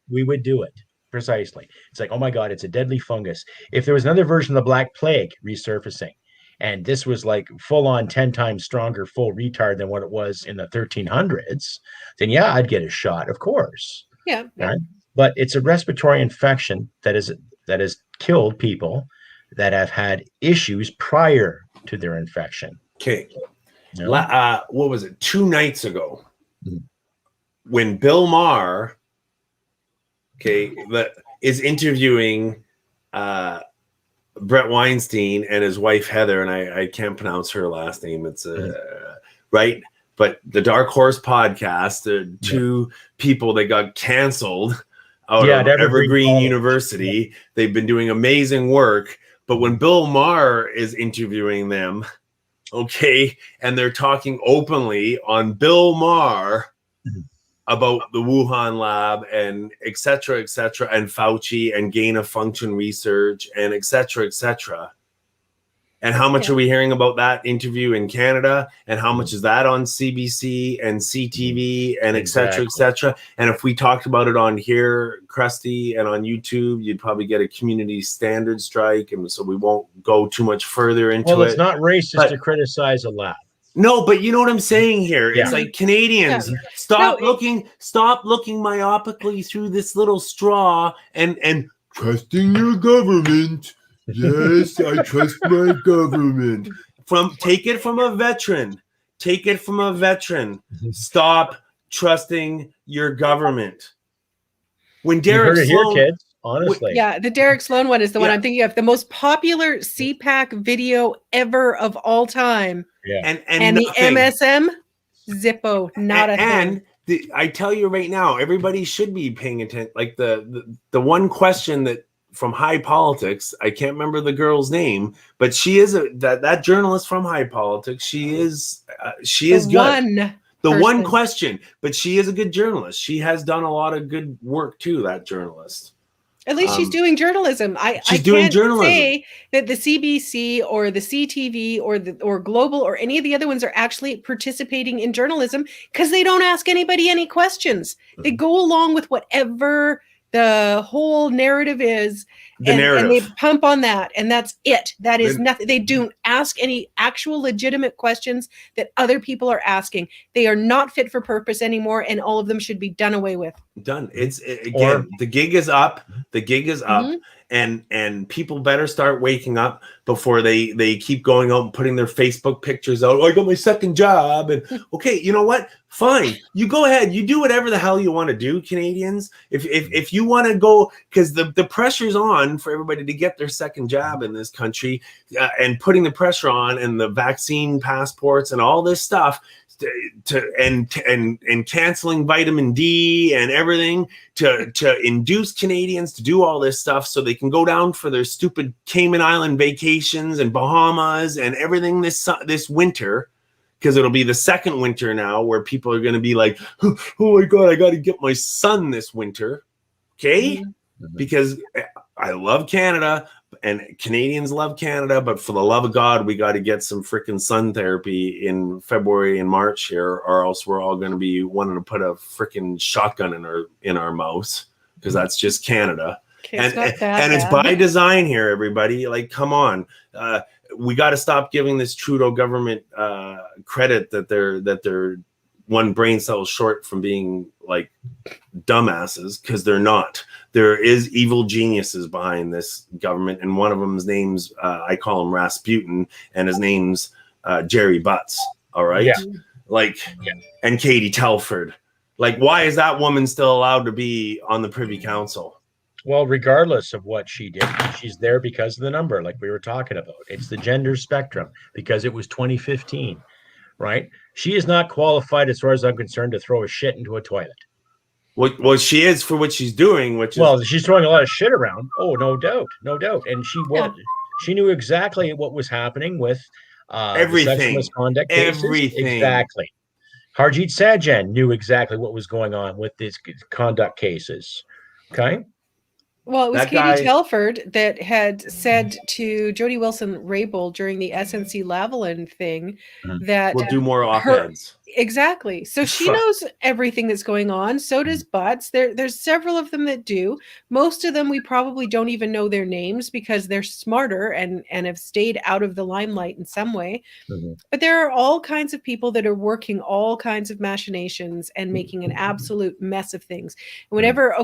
We would do it. Precisely. It's like, oh my God, it's a deadly fungus. If there was another version of the Black Plague resurfacing, and this was like full on 10 times stronger, full retard than what it was in the 1300s, then I'd get a shot, of course. Yeah. Right? But it's a respiratory infection that has killed people that have had issues prior to their infection. Okay. What was it? 2 nights ago, when Bill Maher, is interviewing Brett Weinstein and his wife Heather, and I can't pronounce her last name. It's right, but the Dark Horse podcast, the two people that got canceled out of Evergreen University. They've been doing amazing work, but when Bill Maher is interviewing them, and they're talking openly on Bill Maher about the Wuhan lab and et cetera, and Fauci and gain of function research and et cetera. And how much are we hearing about that interview in Canada? And how much is that on CBC and CTV and et cetera? And if we talked about it on here, Crusty, and on YouTube, you'd probably get a community standard strike. And so we won't go too much further into it. Well, it's not racist to criticize a lab. No, but you know what I'm saying here. It's like Canadians, stop looking myopically through this little straw and trusting your government. Yes, I trust my government. Take it from a veteran. Stop trusting your government. When You Derek heard it here, Sloan, kids. Honestly. Yeah, the Derek Sloan one is the one I'm thinking of. The most popular CPAC video ever of all time. Yeah. And the MSM, Zippo, not a thing. I tell you right now, everybody should be paying attention. Like the one question that from High Politics, I can't remember the girl's name, but she is that journalist from High Politics. She is good. One question, but she is a good journalist. She has done a lot of good work too. That journalist. At least she's doing journalism. I can't say that the CBC or the CTV or Global or any of the other ones are actually participating in journalism because they don't ask anybody any questions. They go along with whatever the whole narrative is, and they pump on that, and that's it. That is nothing. They don't ask any actual legitimate questions that other people are asking. They are not fit for purpose anymore, and all of them should be done away with. Done. The gig is up. The gig is up, and people better start waking up before they keep going out and putting their Facebook pictures out. Oh, I got my second job, and okay, you know what? Fine, you go ahead. You do whatever the hell you want to do, Canadians. If you want to go, because the pressure's on for everybody to get their second job in this country, and putting the pressure on, and the vaccine passports and all this stuff. And canceling vitamin D and everything to induce Canadians to do all this stuff so they can go down for their stupid Cayman Island vacations and Bahamas and everything this winter, because it'll be the second winter now where people are going to be like, oh my God, I got to get my sun this winter. Okay. Because I love Canada and Canadians love Canada, but for the love of God, we got to get some freaking sun therapy in February and March here, or else we're all going to be wanting to put a freaking shotgun in our mouths, because that's just Canada. Okay, and it's by design here, everybody. Like, come on. We got to stop giving this Trudeau government credit that they're one brain cell short from being like dumbasses, because they're not. There is evil geniuses behind this government, and one of them's name's I call him Rasputin, and his name's Jerry Butts. All right, and Katie Telford. Like, why is that woman still allowed to be on the Privy Council? Well, regardless of what she did, she's there because of the number, like we were talking about. It's the gender spectrum, because it was 2015, right? She is not qualified, as far as I'm concerned, to throw a shit into a toilet. Well, she is for what she's doing, she's throwing a lot of shit around. Oh, no doubt. And she knew exactly what was happening with everything, sexual misconduct cases. Everything. Exactly. Harjit Sajjan knew exactly what was going on with these conduct cases. Okay. Well, it was Katie Telford that had said to Jody Wilson-Raybould during the SNC Lavalin thing that we'll do more op-eds. Exactly. So she knows everything that's going on. So does Butts. There's several of them that do. Most of them we probably don't even know their names because they're smarter and have stayed out of the limelight in some way. But there are all kinds of people that are working all kinds of machinations and making an absolute mess of things. And whenever,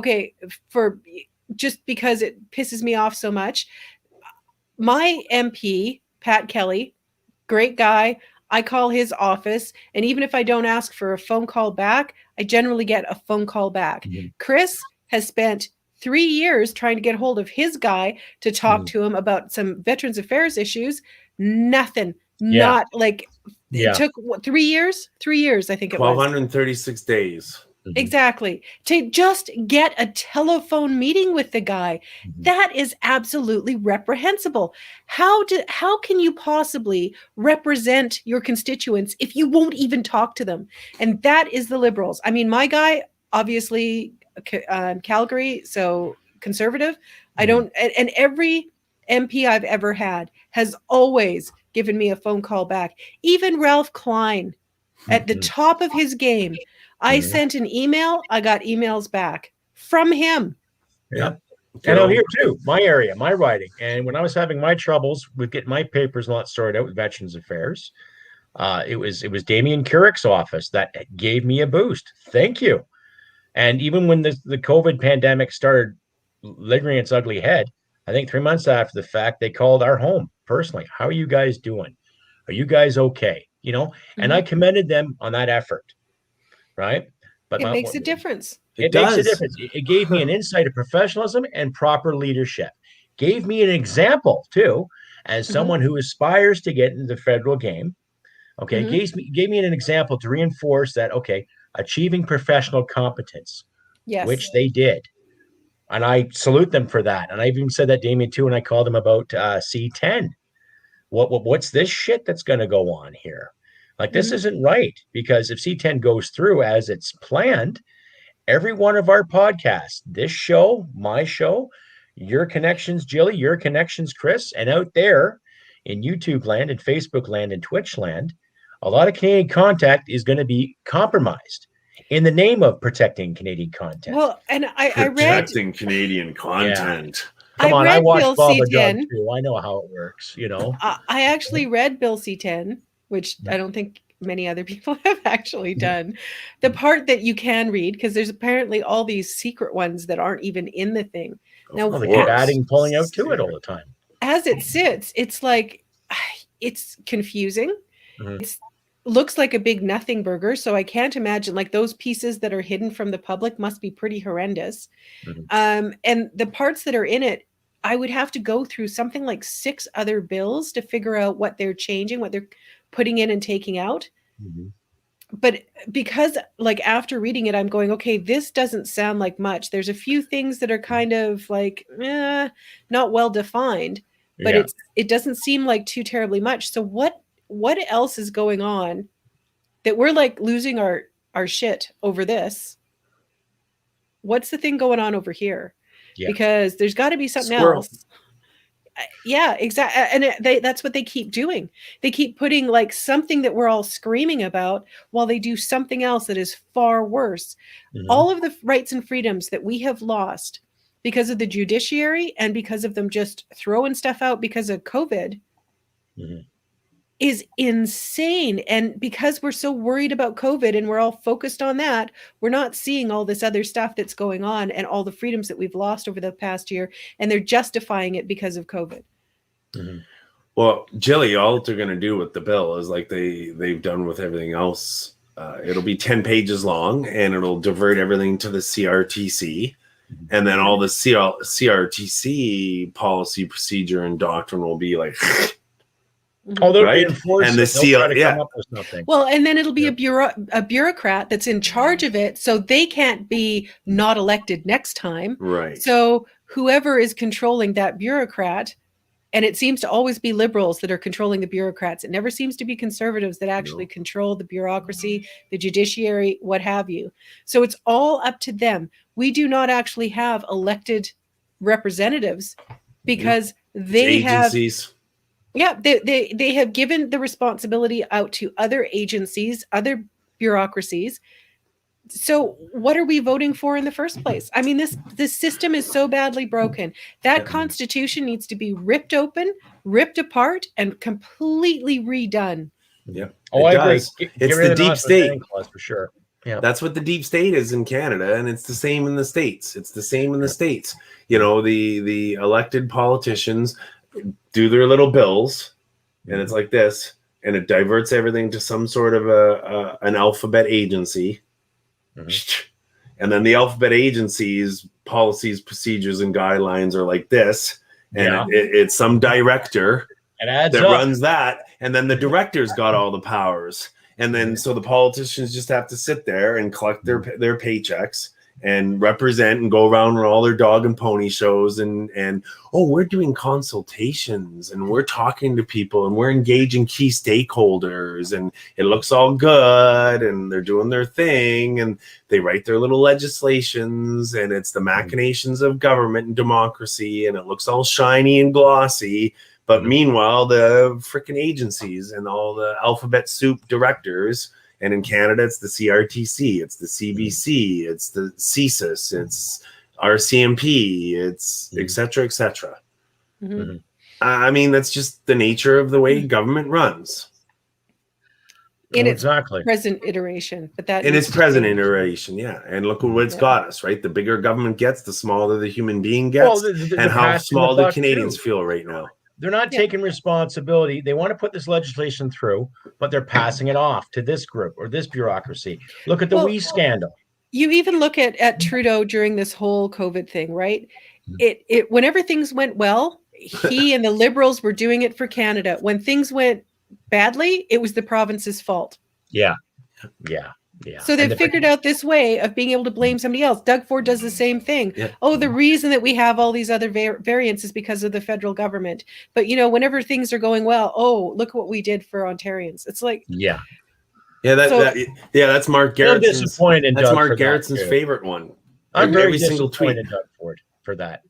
just because it pisses me off so much, my MP, Pat Kelly, great guy. I call his office, and even if I don't ask for a phone call back, I generally get a phone call back. Chris has spent 3 years trying to get hold of his guy to talk to him about some Veterans Affairs issues. Nothing. Not like it took 3 years? 3 years, I think it was. 1,236 days. Exactly. To just get a telephone meeting with the guy, that is absolutely reprehensible. How can you possibly represent your constituents if you won't even talk to them? And that is the Liberals. I mean, my guy, obviously, Calgary, so conservative. I don't, and every MP I've ever had has always given me a phone call back. Even Ralph Klein, at the top of his game, I sent an email. I got emails back from him. Yeah. And I'm here too, my area, my riding. And when I was having my troubles with getting my papers not sorted out with Veterans Affairs, it was Damien Carrick's office that gave me a boost. Thank you. And even when the COVID pandemic started lingering its ugly head, I think 3 months after the fact, they called our home personally. How are you guys doing? Are you guys okay? You know, and I commended them on that effort. Right. But it makes a difference. It makes a difference. It gave me an insight of professionalism and proper leadership. Gave me an example too, as someone who aspires to get into the federal game. Okay, gave me an example to reinforce that. Okay, achieving professional competence, Yes, which they did, and I salute them for that. And I even said that, Damien, too, and I called them about C10. What's this shit that's going to go on here? Like, this isn't right, because if C10 goes through as it's planned, every one of our podcasts, this show, my show, your connections, Jilly, your connections, Chris, and out there in YouTube land and Facebook land and Twitch land, a lot of Canadian content is going to be compromised in the name of protecting Canadian content. Well, and I read protecting Canadian content. Come on, I watched Bill Bob the Dog C10. too. I know how it works, you know. I actually read Bill C10, which I don't think many other people have actually done. The part that you can read, because there's apparently all these secret ones that aren't even in the thing. Now, they keep adding, pulling out to it all the time. As it sits, it's like, it's confusing. It looks like a big nothing burger. So I can't imagine, like, those pieces that are hidden from the public must be pretty horrendous. And the parts that are in it, I would have to go through something like 6 other bills to figure out what they're changing, what they're putting in and taking out. But because, like, after reading it, I'm going, okay, this doesn't sound like much. There's a few things that are kind of like not well defined, but it doesn't seem like too terribly much. So what else is going on that we're like losing our shit over this? What's the thing going on over here? Because there's got to be something else. Yeah, exactly. And that's what they keep doing. They keep putting like something that we're all screaming about while they do something else that is far worse. All of the rights and freedoms that we have lost because of the judiciary and because of them just throwing stuff out because of COVID is insane. And because we're so worried about COVID and we're all focused on that, we're not seeing all this other stuff that's going on and all the freedoms that we've lost over the past year. And they're justifying it because of COVID. Well, Jilly, all they're going to do with the bill is like they've done with everything else. It'll be 10 pages long and it'll divert everything to the CRTC. And then all the CRTC policy, procedure, and doctrine will be like... Oh, they'll right? enforce and the CL, well, and then it'll be a bureaucrat that's in charge of it, so they can't be not elected next time. Right. So whoever is controlling that bureaucrat, and it seems to always be liberals that are controlling the bureaucrats. It never seems to be conservatives that actually control the bureaucracy, the judiciary, what have you. So it's all up to them. We do not actually have elected representatives because they have... Yeah, they have given the responsibility out to other agencies, other bureaucracies. So what are we voting for in the first place? I mean, this system is so badly broken. That Constitution needs to be ripped open, ripped apart, and completely redone. Yeah. Oh, I agree. It's the deep state clause for sure. Yeah. That's what the deep state is in Canada, and it's the same in the States. It's the same in the States. You know, the elected politicians do their little bills, and it's like this, and it diverts everything to some sort of an alphabet agency. And then the alphabet agency's policies, procedures, and guidelines are like this, and it's some director that runs that, and then the director's got all the powers, and then so the politicians just have to sit there and collect their paychecks and represent and go around on all their dog and pony shows and we're doing consultations and we're talking to people and we're engaging key stakeholders and it looks all good and they're doing their thing and they write their little legislations and it's the machinations of government and democracy and it looks all shiny and glossy. But meanwhile, the freaking agencies and all the alphabet soup directors, and in Canada, it's the CRTC, it's the CBC, it's the CSIS, it's RCMP, it's et cetera, et cetera. I mean, that's just the nature of the way government runs. In its present iteration. But that in its present iteration, yeah. And look what it's got us, right? The bigger government gets, the smaller the human being gets. And how small do Canadians feel right now? They're not taking responsibility. They want to put this legislation through, but they're passing it off to this group or this bureaucracy. Look at the WE scandal. You even look at Trudeau during this whole COVID thing, right? It whenever things went well, he and the Liberals were doing it for Canada. When things went badly, it was the province's fault. Yeah. So they've figured out this way of being able to blame somebody else. Doug Ford does the same thing. Yeah. Oh, the reason that we have all these other variants is because of the federal government. But whenever things are going well, oh, look what we did for Ontarians. It's like, that's Mark Garrettson's. That's Mark Garrettson's favorite one. I'm very disappointed in Doug Ford for that.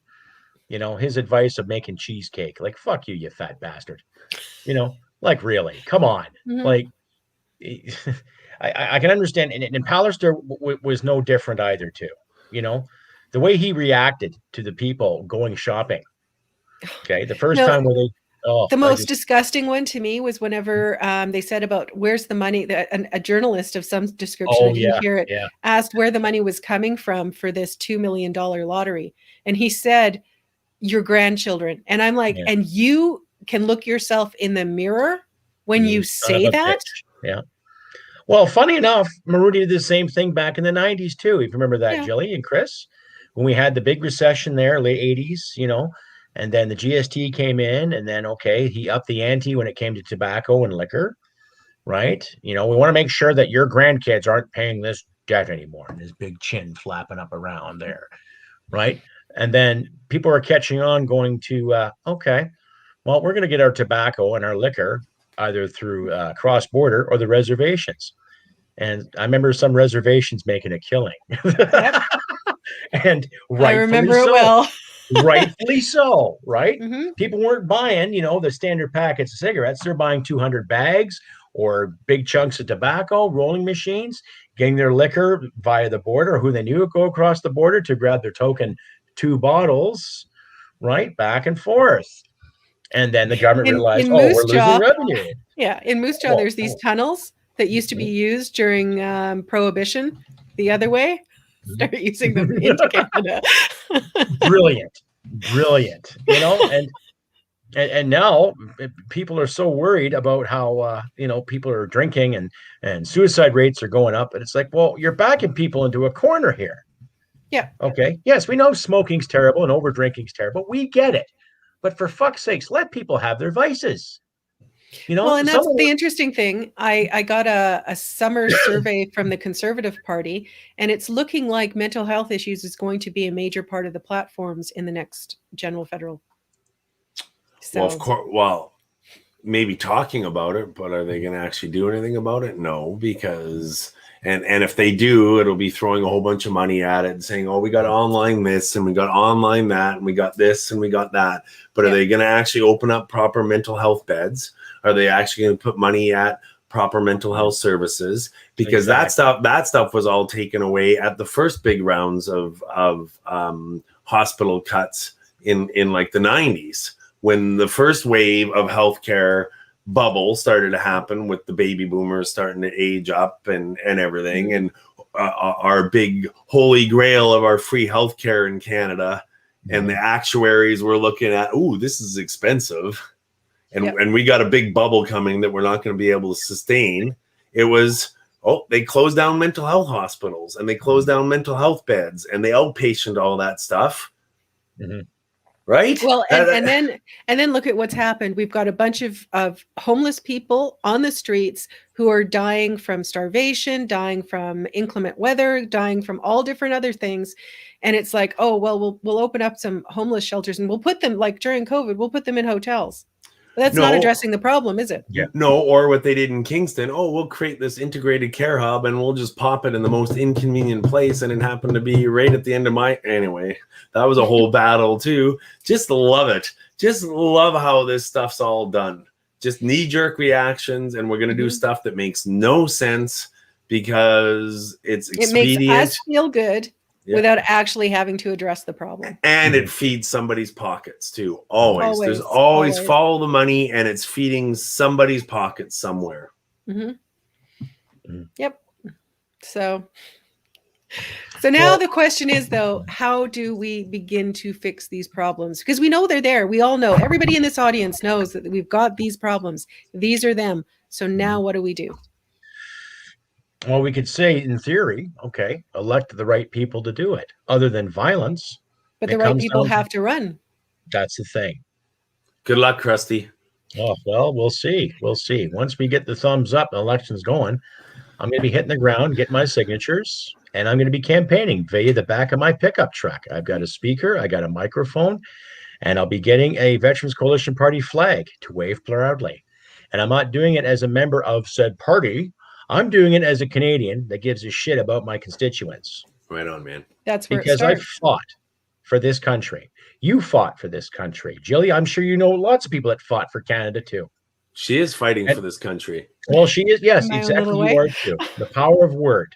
His advice of making cheesecake, like, fuck you, you fat bastard. Like, really, come on. Mm-hmm. Like, I can understand, and Pallister was no different either, too. The way he reacted to the people going shopping. Okay, the first time where the most disgusting one to me was whenever they said about where's the money. A journalist of some description, I didn't hear it, asked where the money was coming from for this $2 million lottery, and he said, "Your grandchildren." And I'm like, and you can look yourself in the mirror when you say that? Bitch. Yeah. Well, funny enough, Maruti did the same thing back in the 90s, too. If you remember that, Jilly and Chris, when we had the big recession there, late 80s, and then the GST came in, and then, he upped the ante when it came to tobacco and liquor, right? We want to make sure that your grandkids aren't paying this debt anymore. And his big chin flapping up around there, right? And then people are catching on going to, well, we're going to get our tobacco and our liquor either through cross-border or the reservations. And I remember some reservations making a killing. And I remember it well. Rightfully so, right? Mm-hmm. People weren't buying, the standard packets of cigarettes. They're buying 200 bags or big chunks of tobacco, rolling machines, getting their liquor via the border, or who they knew would go across the border to grab their token 2 bottles, right? Back and forth. And then the government realized, we're losing revenue. Yeah, in Moose Jaw, there's these tunnels that used to be used during Prohibition the other way. Start using them into Canada. Brilliant. And now people are so worried about how people are drinking and suicide rates are going up. And it's like, well, you're backing people into a corner here. Yeah. Okay. Yes, we know smoking's terrible and over drinking's terrible. We get it. But for fuck's sakes, let people have their vices. Well, and that's the interesting thing. I got a summer survey from the Conservative Party, and it's looking like mental health issues is going to be a major part of the platforms in the next general federal. So, well, of course. Well, maybe talking about it, but are they going to actually do anything about it? No, because and if they do, it'll be throwing a whole bunch of money at it and saying, "Oh, we got online this and we got online that and we got this and we got that." But are they going to actually open up proper mental health beds? Are they actually going to put money at proper mental health services? Because that stuff was all taken away at the first big rounds of hospital cuts in like the 90s, when the first wave of healthcare bubble started to happen with the baby boomers starting to age up and everything, and our big holy grail of our free healthcare in Canada, and the actuaries were looking at, ooh, this is expensive. And we got a big bubble coming that we're not going to be able to sustain. It was, they closed down mental health hospitals and they closed down mental health beds and they outpatient all that stuff. Mm-hmm. Right? Well, and then look at what's happened. We've got a bunch of homeless people on the streets who are dying from starvation, dying from inclement weather, dying from all different other things. And it's like, we'll open up some homeless shelters and we'll put them, like during COVID, we'll put them in hotels. But that's not addressing the problem, is it? Yeah. No, or what they did in Kingston. We'll create this integrated care hub and we'll just pop it in the most inconvenient place. And it happened to be right at the end of anyway, that was a whole battle too. Just love it. Just love how this stuff's all done. Just knee-jerk reactions. And we're going to do stuff that makes no sense because it's expedient. It makes us feel good. Yeah. Without actually having to address the problem. And it feeds somebody's pockets too. Always. There's always follow the money and it's feeding somebody's pockets somewhere. Mm-hmm. Mm-hmm. Yep. So now the question is, though, how do we begin to fix these problems? Because we know they're there. We all know. Everybody in this audience knows that we've got these problems. These are them. So now what do we do? Well, we could say in theory, okay, elect the right people to do it. Other than violence, But it the right comes people down to have to run. that's the thing. Good luck, Crusty. Oh, well, we'll see. We'll see. Once we get the thumbs up, the election's going, I'm going to be hitting the ground, getting my signatures, and I'm going to be campaigning via the back of my pickup truck. I've got a speaker, I got a microphone, and I'll be getting a Veterans Coalition Party flag to wave proudly. And I'm not doing it as a member of said party. I'm doing it as a Canadian that gives a shit about my constituents. Right on, man. That's where Because it I starts. fought for this country. You fought for this country. Jilly, I'm sure you know lots of people that fought for Canada too. She is fighting for this country. Well, she is. Yes, In my own exactly. little You way. are too. The power of word,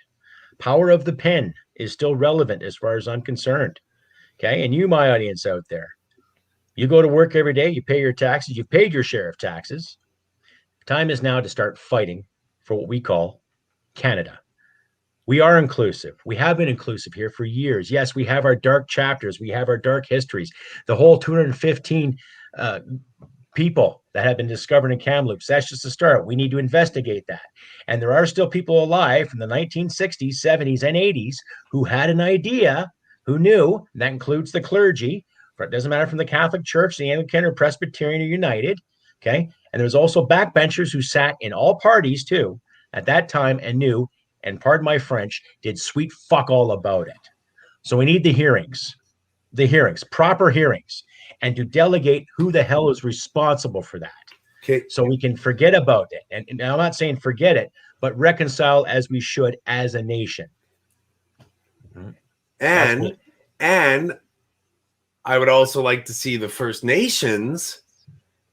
power of the pen is still relevant as far as I'm concerned. Okay. And you, my audience out there, you go to work every day, you pay your taxes, you've paid your share of taxes. Time is now to start fighting for what we call Canada. We are inclusive. We have been inclusive here for years. Yes, we have our dark chapters. We have our dark histories. The whole 215 people that have been discovered in Kamloops, that's just a start. We need to investigate that. And there are still people alive from the 1960s, 70s, and 80s who had an idea, who knew, and that includes the clergy. It doesn't matter from the Catholic Church, the Anglican, or Presbyterian, or United. Okay. And there's also backbenchers who sat in all parties too at that time and knew, and pardon my French, did sweet fuck all about it. So we need the hearings, proper hearings, and to delegate who the hell is responsible for that. Okay. So we can forget about it. And I'm not saying forget it, but reconcile as we should as a nation. And I would also like to see the First Nations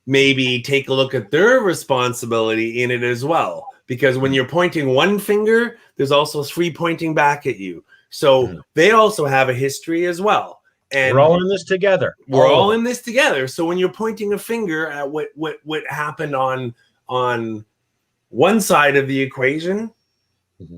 maybe take a look at their responsibility in it as well. Because when you're pointing one finger, there's also three pointing back at you. So they also have a history as well. And we're all in this together. We're all in this together. So when you're pointing a finger at what happened on one side of the equation,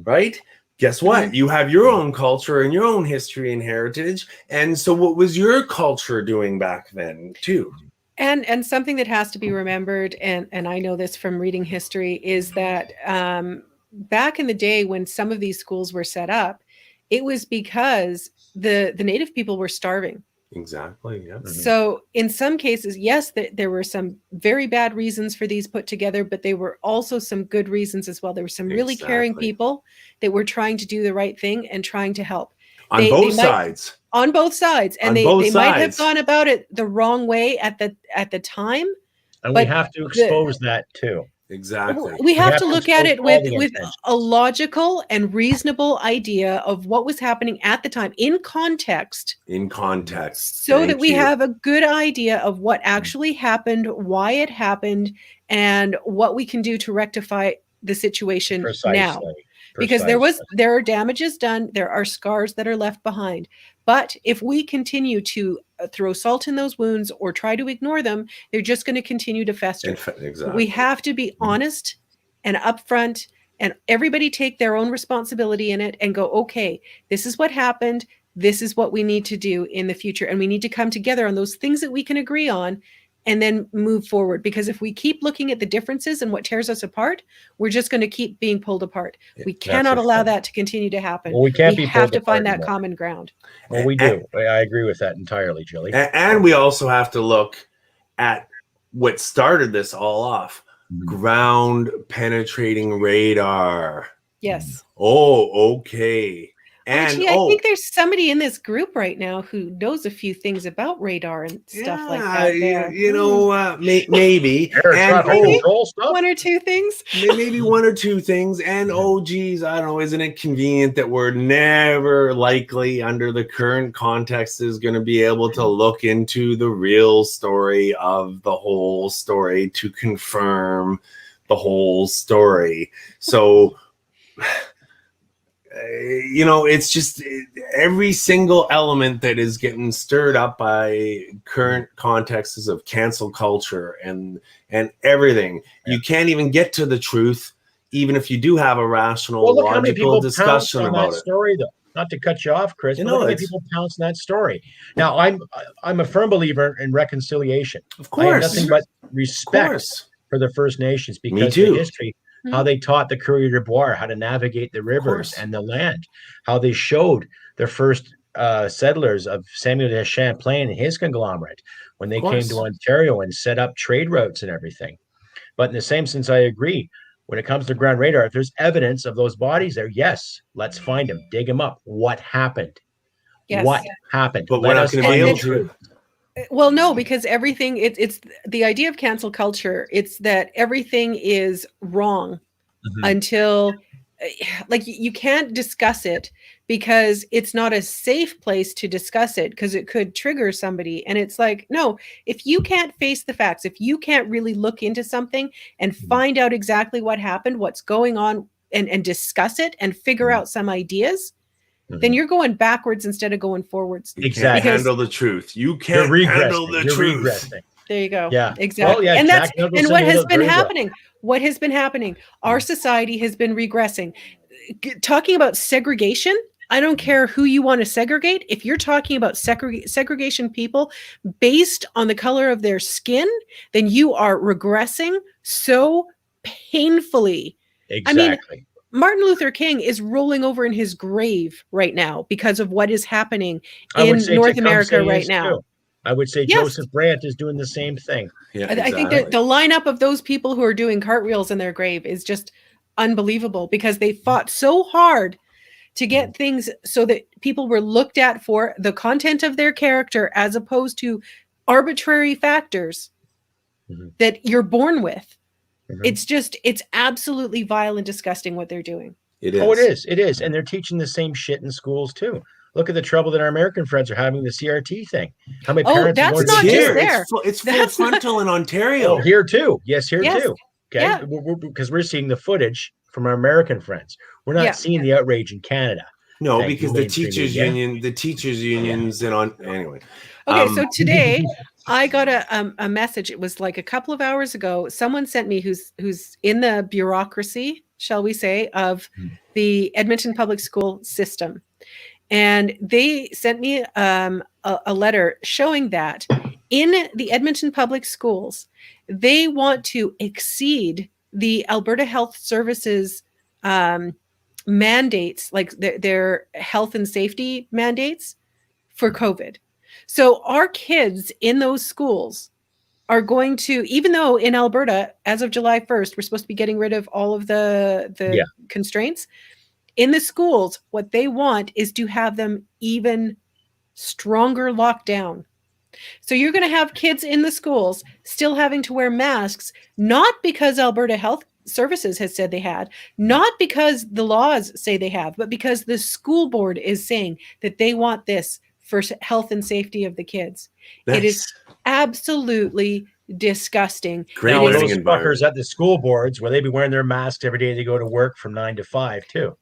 right? Guess what? You have your own culture and your own history and heritage. And so what was your culture doing back then too? And something that has to be remembered, and I know this from reading history, is that back in the day when some of these schools were set up, it was because the native people were starving. Exactly. Yeah. So in some cases, yes, there were some very bad reasons for these put together, but they were also some good reasons as well. There were some really caring people that were trying to do the right thing and trying to help. On both sides. On both sides. And they might have gone about it the wrong way at the time. And we have to expose that too. Exactly. We have to look at it with a logical and reasonable idea of what was happening at the time in context. So that we have a good idea of what actually happened, why it happened, and what we can do to rectify the situation now. Because there are damages done, there are scars that are left behind. But if we continue to throw salt in those wounds or try to ignore them, they're just going to continue to fester. Exactly. We have to be honest and upfront, and everybody take their own responsibility in it and go, okay, this is what happened. This is what we need to do in the future. And we need to come together on those things that we can agree on and then move forward. Because if we keep looking at the differences and what tears us apart, we're just going to keep being pulled apart. We cannot allow that to continue to happen. Well, we have to find that common ground. Well, we do. I agree with that entirely, Julie. And we also have to look at what started this all off. Ground penetrating radar. Yes. Oh, okay. And I think there's somebody in this group right now who knows a few things about radar and stuff like that. You know, maybe. And one or two things. Maybe one or two things. And geez, I don't know. Isn't it convenient that we're never likely under the current context is going to be able to look into the real story of the whole story to confirm the whole story. So you know, it's just every single element that is getting stirred up by current contexts of cancel culture and everything. You can't even get to the truth, even if you do have a rational, logical discussion about it. Story, though. Not to cut you off, Chris, but how many people pounce on that story? Now, I'm a firm believer in reconciliation. Of course. I have nothing but respect for the First Nations because the history how they taught the coureur de bois how to navigate the rivers and the land, how they showed the first settlers of Samuel de Champlain and his conglomerate when they came to Ontario and set up trade routes and everything. But in the same sense, I agree. When it comes to ground radar, if there's evidence of those bodies there, yes, let's find them, dig them up. What happened? Yes. What happened? But we're not going to be able to. Well, no, because everything, it's the idea of cancel culture. It's that everything is wrong until, like, you can't discuss it because it's not a safe place to discuss it because it could trigger somebody. And it's like, no, if you can't face the facts, if you can't really look into something and find out exactly what happened, what's going on, and discuss it and figure out some ideas, then you're going backwards instead of going forwards. You can't handle the truth. You can't handle the truth. Regressing. There you go. Yeah, exactly. Well, yeah, and what has been happening? Well. What has been happening? Our society has been regressing. Talking about segregation, I don't care who you want to segregate. If you're talking about segregation people based on the color of their skin, then you are regressing so painfully. Exactly. I mean, Martin Luther King is rolling over in his grave right now because of what is happening in North America right now. Too. I would say Joseph Brandt is doing the same thing. Yeah, I think that the lineup of those people who are doing cartwheels in their grave is just unbelievable because they fought so hard to get things so that people were looked at for the content of their character as opposed to arbitrary factors that you're born with. It's absolutely vile and disgusting what they're doing. It is. Oh, it is. And they're teaching the same shit in schools too. Look at the trouble that our American friends are having, the CRT thing. How many parents that's not just there. It's full frontal in Ontario. Oh, here too. Yes, here too. Okay. Yeah. Because we're seeing the footage from our American friends. We're not seeing the outrage in Canada. No, because the teachers unions and on anyway. Okay, so today I got a message. It was like a couple of hours ago. Someone sent me who's in the bureaucracy, shall we say, of the Edmonton public school system. And they sent me a letter showing that in the Edmonton public schools, they want to exceed the Alberta Health Services mandates, like their health and safety mandates for COVID. So our kids in those schools are going to, even though in Alberta, as of July 1st, we're supposed to be getting rid of all of the constraints, in the schools, what they want is to have them even stronger locked down. So you're going to have kids in the schools still having to wear masks, not because Alberta Health Services has said they had, not because the laws say they have, but because the school board is saying that they want this for health and safety of the kids. It is absolutely disgusting. Great. Now, those fuckers at the school boards, where they be wearing their masks every day they go to work from 9 to 5 too.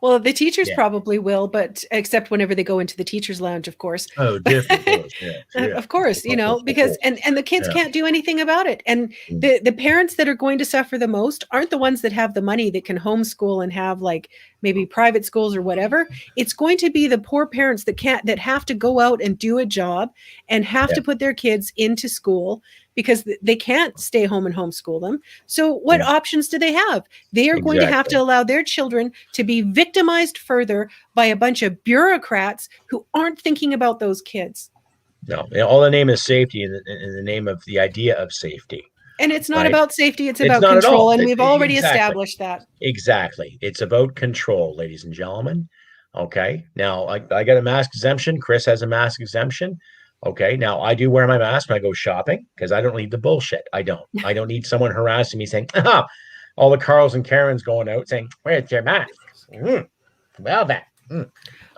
Well, the teachers probably will, but except whenever they go into the teachers' lounge, of course. Oh, different. Of course, because and the kids can't do anything about it. And the parents that are going to suffer the most aren't the ones that have the money that can homeschool and have like maybe private schools or whatever. It's going to be the poor parents that have to go out and do a job and have to put their kids into school because they can't stay home and homeschool them. So what options do they have? They are going to have to allow their children to be victimized further by a bunch of bureaucrats who aren't thinking about those kids. No, all the name is safety in the name of the idea of safety. And it's not about safety, it's about control. And we've already established that. Exactly. It's about control, ladies and gentlemen. Okay. Now, I got a mask exemption. Chris has a mask exemption. Okay. Now, I do wear my mask when I go shopping because I don't need the bullshit. I don't need someone harassing me saying, all the Carls and Karens going out saying, where's your mask? Well, that.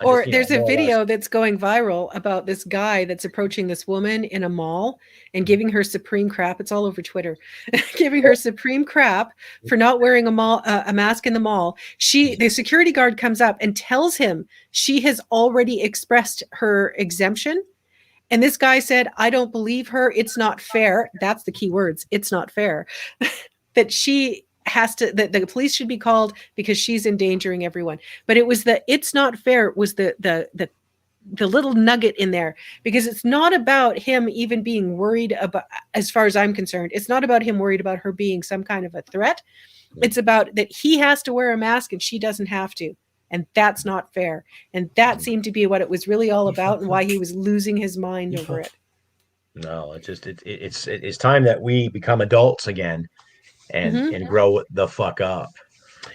Or there's a video that's going viral about this guy that's approaching this woman in a mall and giving her supreme crap. It's all over Twitter, giving her supreme crap for not wearing a mask in the mall. The security guard comes up and tells him she has already expressed her exemption. And this guy said, I don't believe her. It's not fair. That's the key words. It's not fair that she has to, that the police should be called because she's endangering everyone. But it was it's not fair was the the little nugget in there, because it's not about him even being worried about, as far as I'm concerned, it's not about him worried about her being some kind of a threat. It's about that he has to wear a mask and she doesn't have to. And that's not fair. And that seemed to be what it was really all about, and why he was losing his mind over it. No, it's time that we become adults again and grow the fuck up.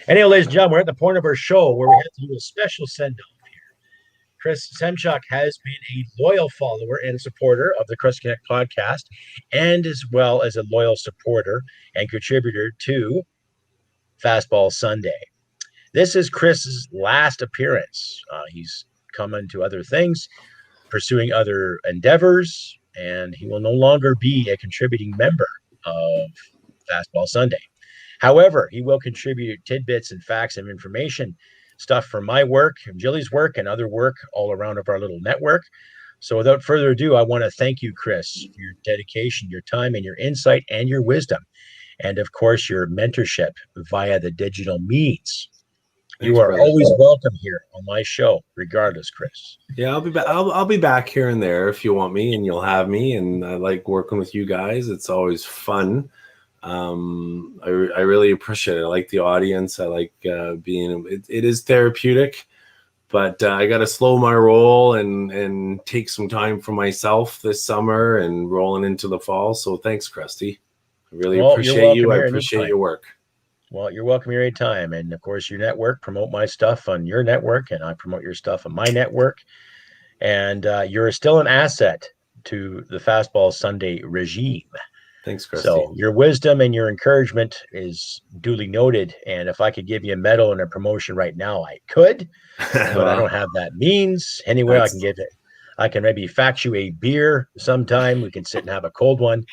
Anyway, ladies and gentlemen, we're at the point of our show where we have to do a special send-off here. Chris Semchuk has been a loyal follower and supporter of the Crusty Canuck podcast, and as well as a loyal supporter and contributor to Fastball Sunday. This is Chris's last appearance. He's coming to other things, pursuing other endeavors, and he will no longer be a contributing member of Fastball Sunday. However, he will contribute tidbits and facts and information, stuff from my work, Jilly's work, and other work all around of our little network. So without further ado, I want to thank you, Chris, for your dedication, your time, and your insight, and your wisdom. And of course, your mentorship via the digital means. You are always welcome here on my show, regardless, Chris. Yeah, I'll be back. I'll be back here and there if you want me, and you'll have me. And I like working with you guys. It's always fun. I really appreciate it. I like the audience. I like being. It is therapeutic, but I got to slow my roll and take some time for myself this summer and rolling into the fall. So thanks, Crusty. I really appreciate you. I appreciate your work. Well, you're welcome here anytime. And of course, your network, promote my stuff on your network, and I promote your stuff on my network. And you're still an asset to the Fastball Sunday regime. Thanks, Crusty. So your wisdom and your encouragement is duly noted. And if I could give you a medal and a promotion right now, I could, but I don't have that means. Anyway, I can give it. I can maybe fax you a beer sometime. We can sit and have a cold one.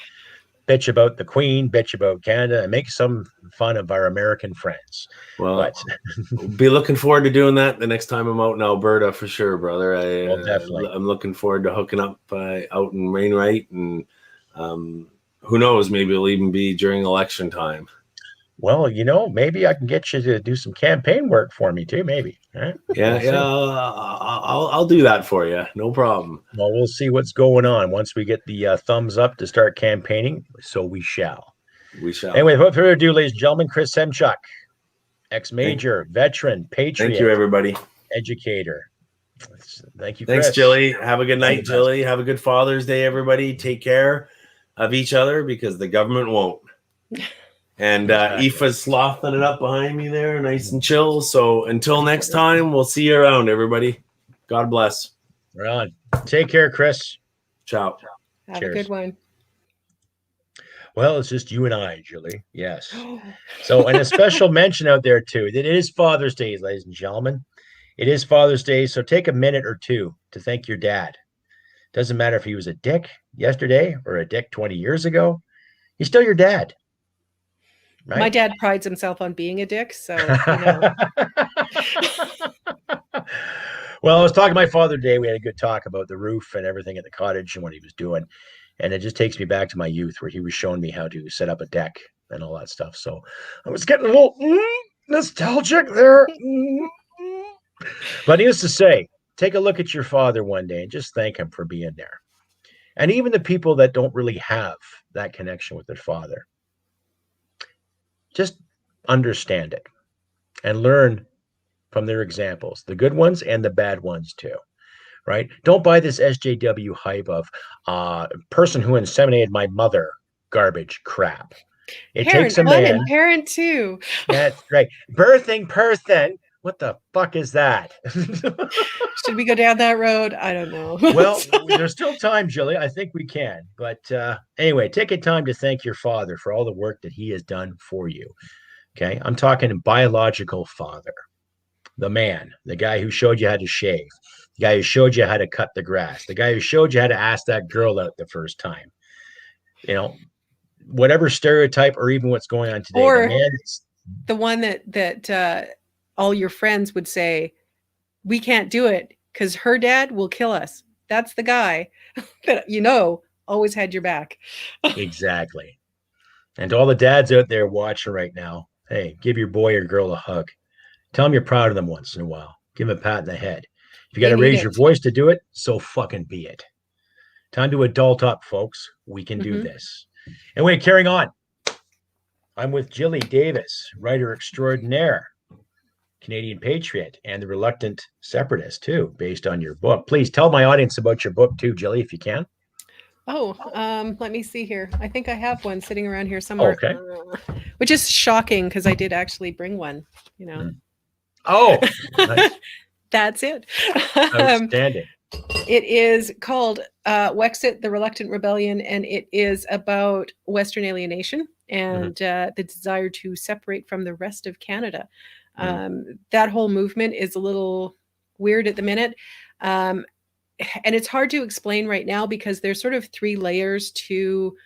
Bitch about the Queen, bitch about Canada, and make some fun of our American friends. Well, be looking forward to doing that the next time I'm out in Alberta for sure, brother. Definitely. I'm looking forward to hooking up out in Wainwright, and who knows, maybe it'll even be during election time. Well, maybe I can get you to do some campaign work for me too, maybe. Right? Yeah, I'll do that for you. No problem. Well, we'll see what's going on once we get the thumbs up to start campaigning. So we shall. We shall. Anyway, without further ado, ladies and gentlemen, Chris Semchuk, ex-major, veteran, patriot. Thank you, everybody. Educator. Thank you, Chris. Thanks, Jilly. Have a good night, Jilly. Have a good Father's Day, everybody. Take care of each other, because the government won't. And Aoife's sloughing it up behind me there, nice and chill. So until next time, we'll see you around, everybody. God bless. We're on. Take care, Chris. Ciao. Have a good one. Well, it's just you and I, Julie. Yes. So, and a special mention out there, too. It is Father's Day, ladies and gentlemen. It is Father's Day, so take a minute or two to thank your dad. Doesn't matter if he was a dick yesterday or a dick 20 years ago. He's still your dad. Right? My dad prides himself on being a dick, so Well, I was talking to my father today. We had a good talk about the roof and everything at the cottage and what he was doing. And it just takes me back to my youth, where he was showing me how to set up a deck and all that stuff. So I was getting a little nostalgic there. But needless to say, take a look at your father one day and just thank him for being there. And even the people that don't really have that connection with their father, just understand it and learn from their examples, the good ones and the bad ones too, right? Don't buy this SJW hype of person who inseminated my mother garbage crap. It parent takes a one man. And parent two. That's right. Birthing person. What the fuck is that? Should we go down that road? I don't know. Well, there's still time, Jilly. I think we can. But anyway, take a time to thank your father for all the work that he has done for you. Okay? I'm talking biological father. The man, the guy who showed you how to shave, the guy who showed you how to cut the grass, the guy who showed you how to ask that girl out the first time. Whatever stereotype or even what's going on today. Or the one that all your friends would say, we can't do it because her dad will kill us. That's the guy that, always had your back. Exactly. And to all the dads out there watching right now, hey, give your boy or girl a hug. Tell them you're proud of them once in a while. Give them a pat in the head. If you got to raise your voice to do it, so fucking be it. Time to adult up, folks. We can do this. Anyway, carrying on. I'm with Jilly Davis, writer extraordinaire, Canadian patriot, and the reluctant separatist, too, based on your book. Please tell my audience about your book, too, Jilly, if you can. Oh, let me see here. I think I have one sitting around here somewhere. Okay. Which is shocking because I did actually bring one, you know. Oh, nice. That's it. Outstanding. It is called Wexit, the Reluctant Rebellion, and it is about Western alienation and the desire to separate from the rest of Canada. That whole movement is a little weird at the minute. And it's hard to explain right now because there's sort of 3 layers to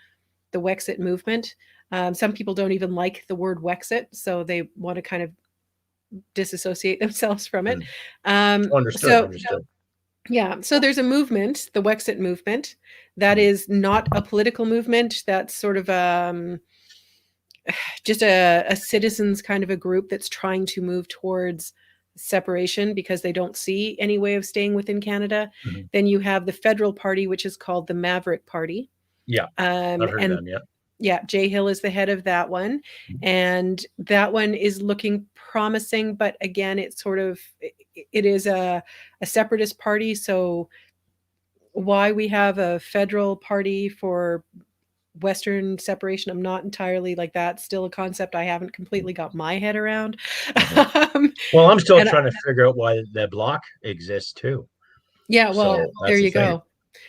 the Wexit movement. Some people don't even like the word Wexit, so they want to kind of disassociate themselves from it. Understood. Yeah, so there's a movement, the Wexit movement, that is not a political movement. That's sort of just a citizens kind of a group that's trying to move towards separation because they don't see any way of staying within Canada. Then you have the federal party, which is called the Maverick Party. Yeah, I've heard of them, yeah, Jay Hill is the head of that one. And that one is looking promising, but again, it's sort of, it is a separatist party. So why we have a federal party for Western separation, I'm not entirely like that's still a concept I haven't completely got my head around. Well, I'm still trying to figure out why the bloc exists too. Yeah, well, so there you go.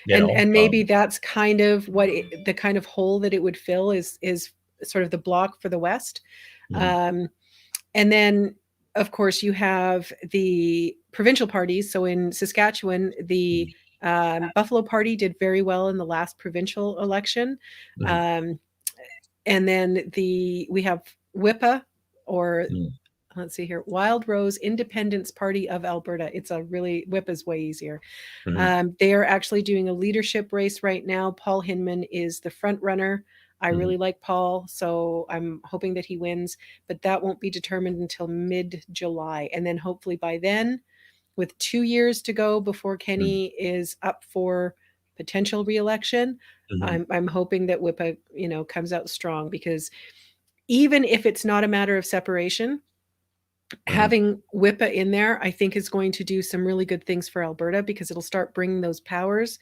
And maybe that's kind of what the kind of hole that it would fill is sort of the block for the West. And then, of course, you have the provincial parties. So in Saskatchewan, the Buffalo Party did very well in the last provincial election. And then we have WIPA, or let's see here, Wild Rose Independence Party of Alberta. It's a really, WIPA is way easier. They are actually doing a leadership race right now. Paul Hinman is the front runner. I really like Paul, so I'm hoping that he wins, but that won't be determined until mid-July. And then hopefully by then, with 2 years to go before Kenny is up for potential re-election, I'm hoping that WIPA, comes out strong, because even if it's not a matter of separation, having WIPA in there, I think, is going to do some really good things for Alberta, because it'll start bringing those powers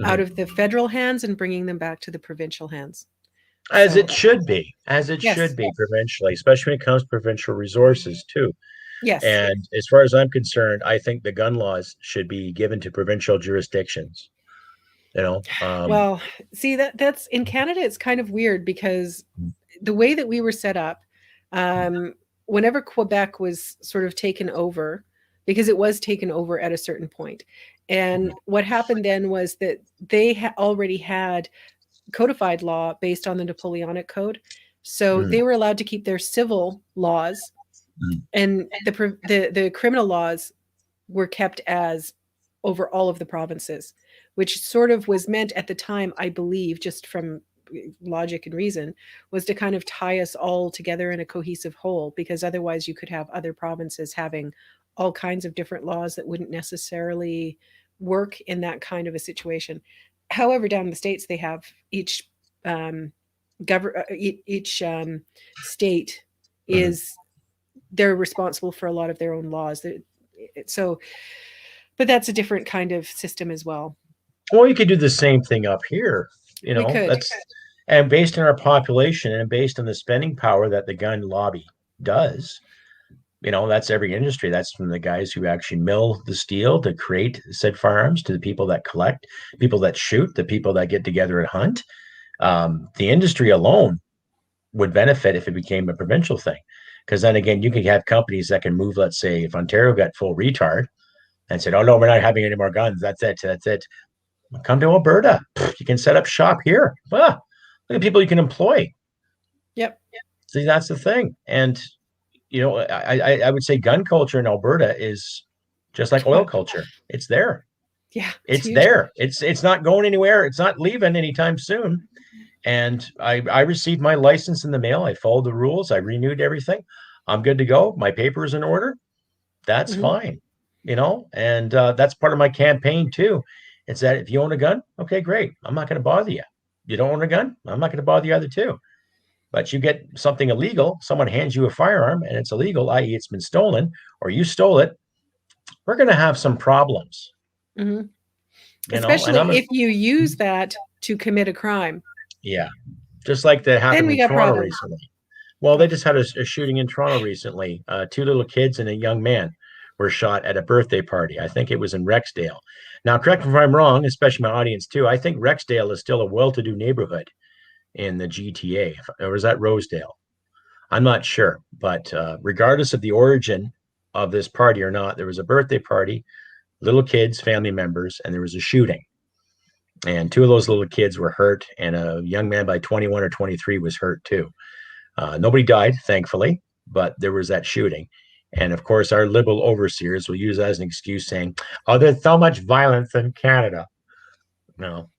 out of the federal hands and bringing them back to the provincial hands. As it should be provincially, especially when it comes to provincial resources too. Yes. And as far as I'm concerned, I think the gun laws should be given to provincial jurisdictions. Well, see, that's in Canada, it's kind of weird because the way that we were set up, whenever Quebec was sort of taken over, because it was taken over at a certain point. And what happened then was that they already had codified law based on the Napoleonic Code. So they were allowed to keep their civil laws, and the criminal laws were kept as over all of the provinces, which sort of was meant at the time, I believe, just from logic and reason, was to kind of tie us all together in a cohesive whole, because otherwise you could have other provinces having all kinds of different laws that wouldn't necessarily work in that kind of a situation. However, down in the States, they have each state is they're responsible for a lot of their own laws. So, but that's a different kind of system as well. Well, you could do the same thing up here. And based on our population and based on the spending power that the gun lobby does, that's every industry. That's from the guys who actually mill the steel to create said firearms, to the people that collect, people that shoot, the people that get together and hunt. The industry alone would benefit if it became a provincial thing, because then again, you could have companies that can move. Let's say if Ontario got full retard and said, "Oh no, we're not having any more guns. That's it. Come to Alberta. You can set up shop here. Look at people you can employ." Yep. See, that's the thing. And I would say gun culture in Alberta is just like oil culture. It's there. Yeah, it's there. It's not going anywhere. It's not leaving anytime soon. And I received my license in the mail. I followed the rules. I renewed everything. I'm good to go. My paper is in order. That's fine. and that's part of my campaign too. It's that if you own a gun, okay, great. I'm not going to bother you. You don't own a gun, I'm not going to bother you either too. But you get something illegal, someone hands you a firearm and it's illegal, i.e., it's been stolen or you stole it, we're going to have some problems. Mm-hmm. And especially if you use that to commit a crime. Yeah, just like that happened in Toronto recently. Well, they just had a shooting in Toronto recently. 2 little kids and a young man were shot at a birthday party. I think it was in Rexdale. Now, correct me if I'm wrong, especially my audience too. I think Rexdale is still a well-to-do neighborhood in the GTA, or is that Rosedale? I'm not sure, but regardless of the origin of this party or not, there was a birthday party, little kids, family members, and there was a shooting. And 2 of those little kids were hurt, and a young man by 21 or 23 was hurt too. Nobody died, thankfully, but there was that shooting. And of course, our liberal overseers will use that as an excuse saying, oh, there's so much violence in Canada. No.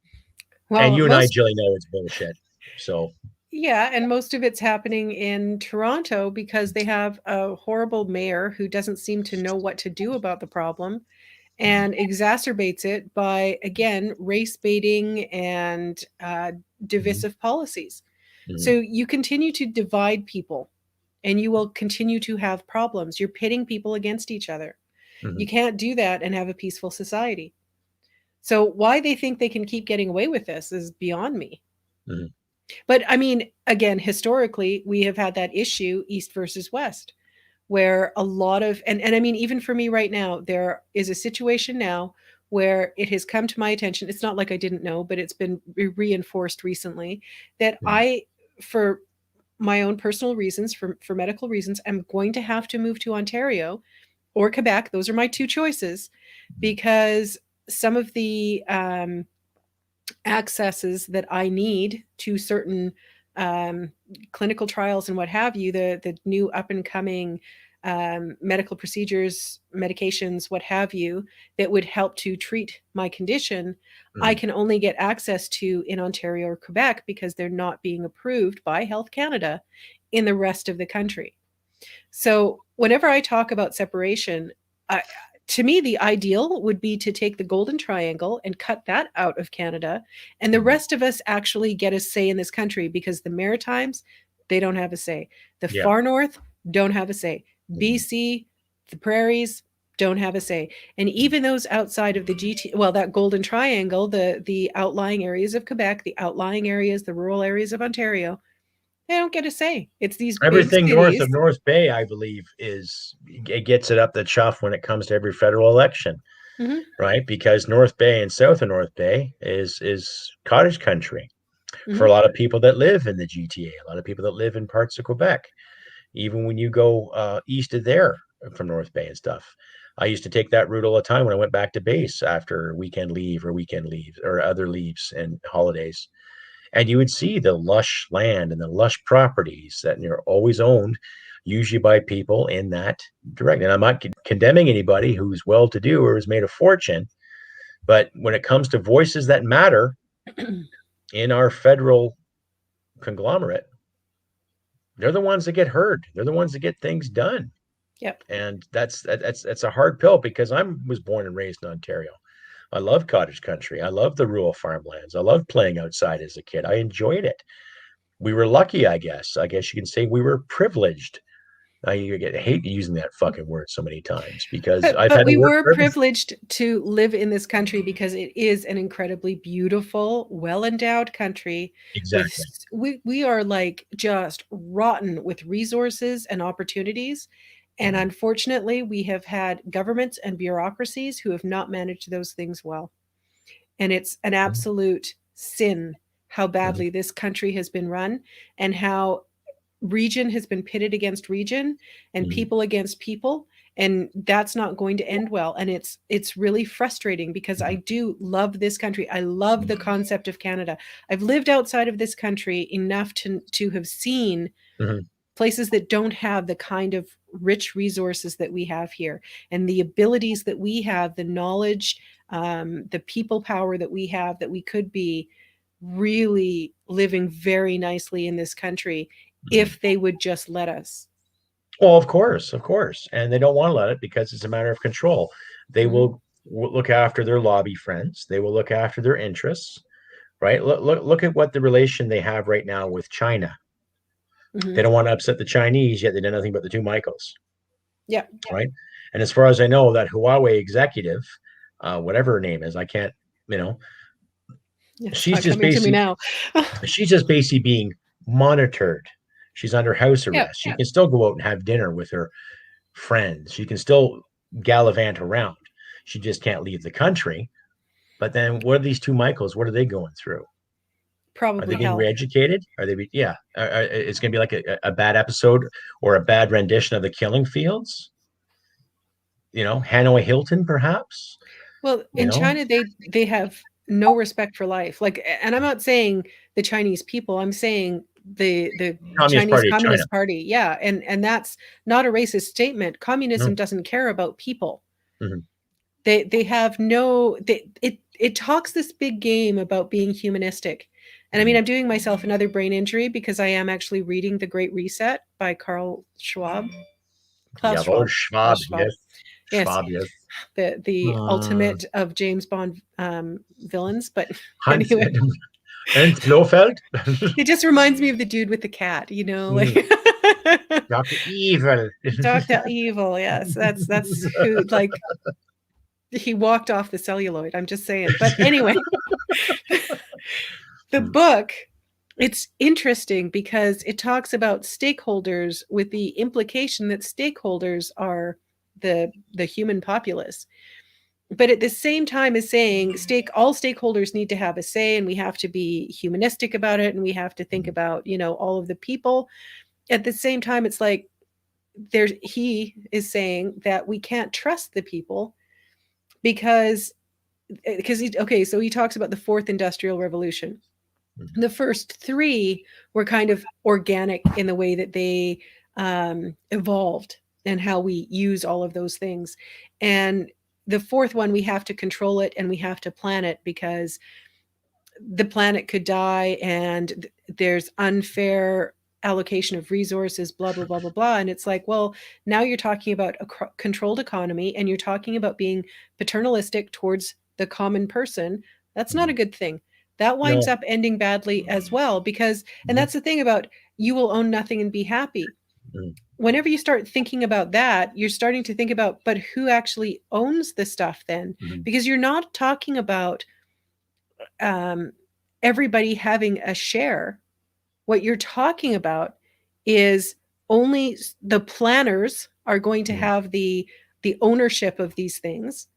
Well, and you and I, Jilly, know it's bullshit. So. Yeah, and most of it's happening in Toronto because they have a horrible mayor who doesn't seem to know what to do about the problem and exacerbates it by, again, race baiting and divisive policies. So you continue to divide people and you will continue to have problems. You're pitting people against each other. You can't do that and have a peaceful society. So why they think they can keep getting away with this is beyond me. But I mean, again, historically, we have had that issue, East versus West, where a lot of, and I mean, even for me right now, there is a situation now where it has come to my attention. It's not like I didn't know, but it's been reinforced recently that I, for my own personal reasons, for medical reasons, I'm going to have to move to Ontario or Quebec. Those are my 2 choices because some of the accesses that I need to certain clinical trials and what have you, the new up and coming medical procedures, medications, what have you, that would help to treat my condition, I can only get access to in Ontario or Quebec because they're not being approved by Health Canada in the rest of the country. So whenever I talk about separation, to me, the ideal would be to take the Golden Triangle and cut that out of Canada, and the rest of us actually get a say in this country because the Maritimes, they don't have a say. The far north don't have a say. BC, the prairies don't have a say. And even those outside of the that Golden Triangle, the outlying areas of Quebec, the outlying areas, the rural areas of Ontario, they don't get a say. It's these everything north of North Bay, I believe, it gets it up the chuff when it comes to every federal election, right? Because North Bay and south of North Bay is cottage country for a lot of people that live in the GTA, a lot of people that live in parts of Quebec. Even when you go east of there from North Bay and stuff, I used to take that route all the time when I went back to base after weekend leaves or other leaves and holidays. And you would see the lush land and the lush properties that are always owned, usually by people in that direction. And I'm not condemning anybody who's well-to-do or has made a fortune, but when it comes to voices that matter in our federal conglomerate, they're the ones that get heard. They're the ones that get things done. Yep. And that's a hard pill because I was born and raised in Ontario. I love cottage country. I love the rural farmlands. I love playing outside as a kid. I enjoyed it. We were lucky, I guess. I guess you can say we were privileged. I hate using that fucking word so many times because but we were privileged to live in this country because it is an incredibly beautiful, well-endowed country. Exactly. We are like just rotten with resources and opportunities. And unfortunately, we have had governments and bureaucracies who have not managed those things well. And it's an absolute sin how badly this country has been run and how region has been pitted against region and people against people. And that's not going to end well. And it's really frustrating because I do love this country. I love the concept of Canada. I've lived outside of this country enough to have seen places that don't have the kind of rich resources that we have here and the abilities that we have, the knowledge, the people power that we have, that we could be really living very nicely in this country if they would just let us. Well, of course. And they don't want to let it because it's a matter of control. They will look after their lobby friends. They will look after their interests, right? Look at what the relation they have right now with China. They don't want to upset the Chinese, yet they know nothing but the two Michaels. Yeah. Right. And as far as I know, that Huawei executive, whatever her name is, I can't, she's just basically being monitored. She's under house arrest. She can still go out and have dinner with her friends. She can still gallivant around. She just can't leave the country. But then what are these two Michaels? What are they going through? Probably are they being re-educated? Are they? It's going to be like a bad episode or a bad rendition of The Killing Fields. Hanoi Hilton, perhaps. Well, in China, they have no respect for life. And I'm not saying the Chinese people. I'm saying the Chinese Communist Party. Yeah, and that's not a racist statement. Communism doesn't care about people. They have no. It talks this big game about being humanistic. And I mean, I'm doing myself another brain injury because I am actually reading The Great Reset by Klaus Schwab. Yes. Schwab, yes. The ultimate of James Bond villains. But anyway. And Blofeld? It just reminds me of the dude with the cat, Dr. Evil. Dr. Evil, yes. That's who, he walked off the celluloid. I'm just saying. But anyway. The book, it's interesting because it talks about stakeholders with the implication that stakeholders are the human populace. But at the same time as saying all stakeholders need to have a say and we have to be humanistic about it and we have to think about, all of the people. At the same time, it's like he is saying that we can't trust the people because so he talks about the fourth industrial revolution. The first three were kind of organic in the way that they evolved and how we use all of those things. And the fourth one, we have to control it and we have to plan it because the planet could die and there's unfair allocation of resources, blah, blah, blah, blah, blah. And it's like, well, now you're talking about a controlled economy and you're talking about being paternalistic towards the common person. That's not a good thing. That winds up ending badly as well because, and that's the thing about you will own nothing and be happy. Whenever you start thinking about that, you're starting to think about, but who actually owns the stuff then? Because you're not talking about everybody having a share. What you're talking about is only the planners are going to have the ownership of these things.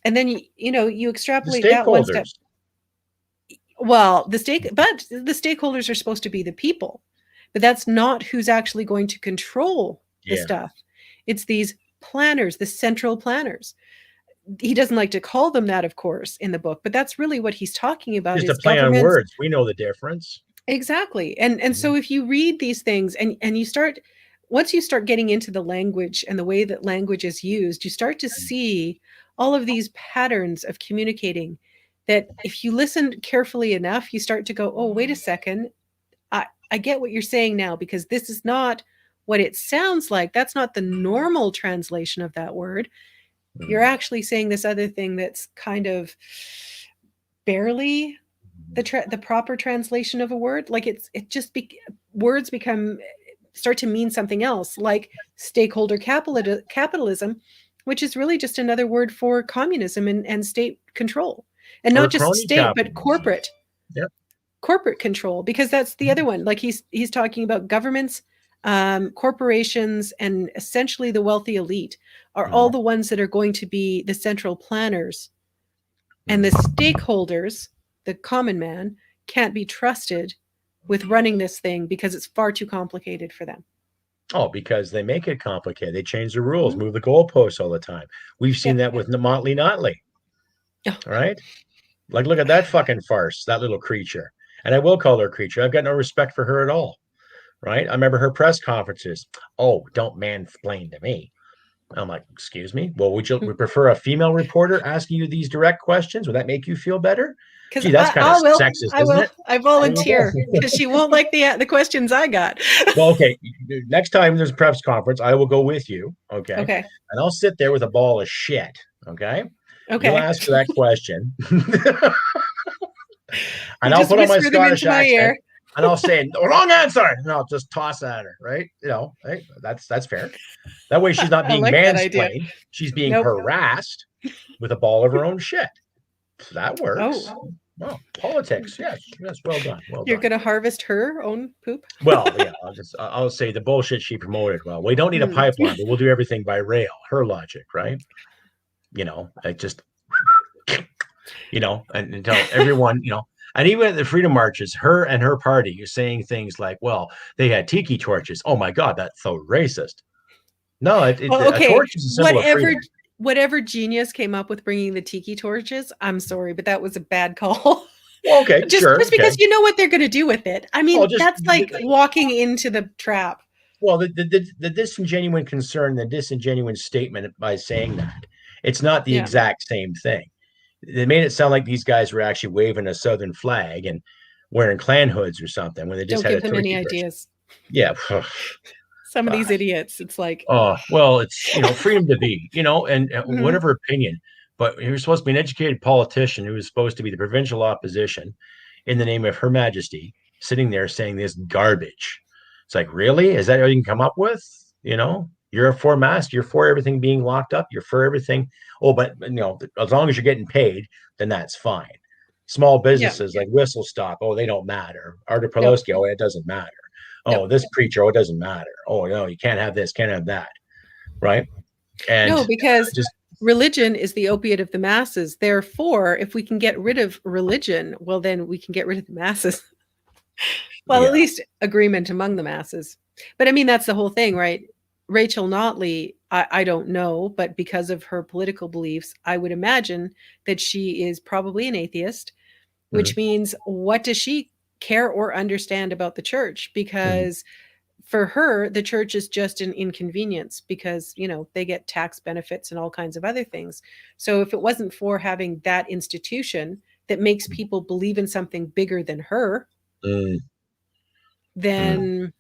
And then, you extrapolate that one step. Well, the stakeholders are supposed to be the people, but that's not who's actually going to control the stuff. It's these planners, the central planners. He doesn't like to call them that, of course, in the book, but that's really what he's talking about. Just a play on words. We know the difference. Exactly. And so if you read these things and once you start getting into the language and the way that language is used, you start to see all of these patterns of communicating that if you listen carefully enough, you start to go, oh, wait a second. I get what you're saying now because this is not what it sounds like. That's not the normal translation of that word. You're actually saying this other thing that's kind of barely the proper translation of a word. Like words start to mean something else, like stakeholder capitalism, which is really just another word for communism and state control. And not just state, but corporate. Yep. Corporate control, because that's the other one. Like he's talking about governments, corporations, and essentially the wealthy elite are all the ones that are going to be the central planners. And the stakeholders, the common man, can't be trusted with running this thing because it's far too complicated for them. Oh, because they make it complicated. They change the rules, move the goalposts all the time. We've seen that with Motley Notley. All right? Like, look at that fucking farce, that little creature. And I will call her a creature. I've got no respect for her at all. Right? I remember her press conferences. Oh, don't mansplain to me. I'm like, excuse me? Well, would you prefer a female reporter asking you these direct questions? Would that make you feel better? Gee, that's kind of sexist, isn't it? I volunteer because she won't like the questions I got. Well, okay. Next time there's a press conference, I will go with you. Okay. Okay. And I'll sit there with a ball of shit. Okay. Okay. You'll ask her that question. And I'll put on my Scottish accent. And I'll say, wrong answer. And I'll just toss at her, right? Right? That's fair. That way she's not being mansplained. She's being harassed with a ball of her own shit. So that works. Oh. Well, politics. Yes. Well done. You're going to harvest her own poop? Well, yeah. I'll say the bullshit she promoted. Well, we don't need a pipeline, but we'll do everything by rail. Her logic, right? I just, and tell everyone, and even at the freedom marches, her and her party are saying things like, well, they had tiki torches. Oh my God, that's so racist. No, a torch is a symbol of freedom. Whatever genius came up with bringing the tiki torches, I'm sorry, but that was a bad call. Well, okay, just because you know what they're going to do with it. I mean, that's like walking into the trap. Well, the disingenuous concern, the disingenuous statement by saying that, it's not the exact same thing. They made it sound like these guys were actually waving a Southern flag and wearing Klan hoods or something when they just Don't had give them any ideas. Yeah. Some of these idiots, it's like, oh, well, it's freedom to be, and whatever opinion. But you're supposed to be an educated politician who is supposed to be the provincial opposition in the name of Her Majesty, sitting there saying this garbage. It's like, really? Is that all you can come up with? You're for masks. You're for everything being locked up. You're for everything. Oh, but as long as you're getting paid, then that's fine. Small businesses like Whistle Stop, oh, they don't matter. Artur Pawlowski, oh, it doesn't matter. Oh, this preacher, oh, it doesn't matter. Oh, no, you can't have this, can't have that. Right? And no, because religion is the opiate of the masses. Therefore, if we can get rid of religion, well, then we can get rid of the masses. Well, at least agreement among the masses. But I mean, that's the whole thing, right? Rachel Notley, I don't know, but because of her political beliefs, I would imagine that she is probably an atheist, which means what does she care or understand about the church? Because for her, the church is just an inconvenience because, they get tax benefits and all kinds of other things. So if it wasn't for having that institution that makes people believe in something bigger than her, then,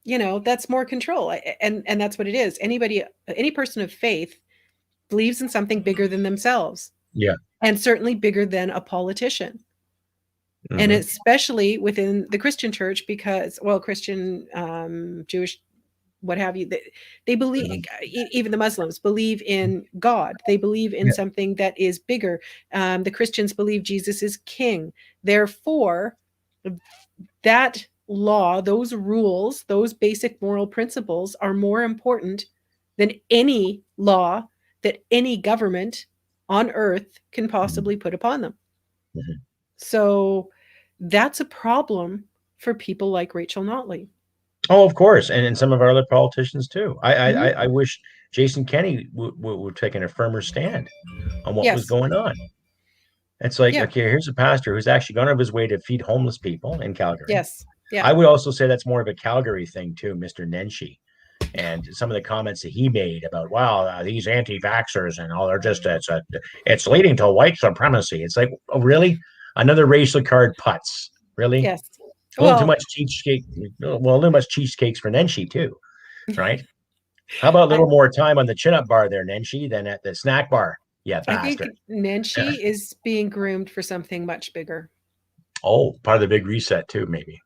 that's more control. And that's what it is. Any person of faith believes in something bigger than themselves. Yeah. And certainly bigger than a politician. And especially within the Christian church, because, Christian, Jewish, what have you, they believe, even the Muslims believe in God. They believe in something that is bigger. The Christians believe Jesus is king. Therefore, that law, those rules, those basic moral principles are more important than any law that any government on earth can possibly put upon them. So that's a problem for people like Rachel Notley. Oh, of course. And some of our other politicians too. I wish Jason Kenney would take a firmer stand on what was going on. It's like, okay, here's a pastor who's actually gone out of his way to feed homeless people in Calgary. Yes. Yeah. I would also say that's more of a Calgary thing too, Mr. Nenshi. And some of the comments that he made about, wow, these anti-vaxxers and all, they're just, it's leading to white supremacy. It's like, oh, really? Another racial card putz. Really? Yes. A little too much cheesecake. Well, a little much cheesecakes for Nenshi too, right? How about a little more time on the chin-up bar there, Nenshi, than at the snack bar? Yeah, bastard. I think Nenshi is being groomed for something much bigger. Oh, part of the big reset too, maybe.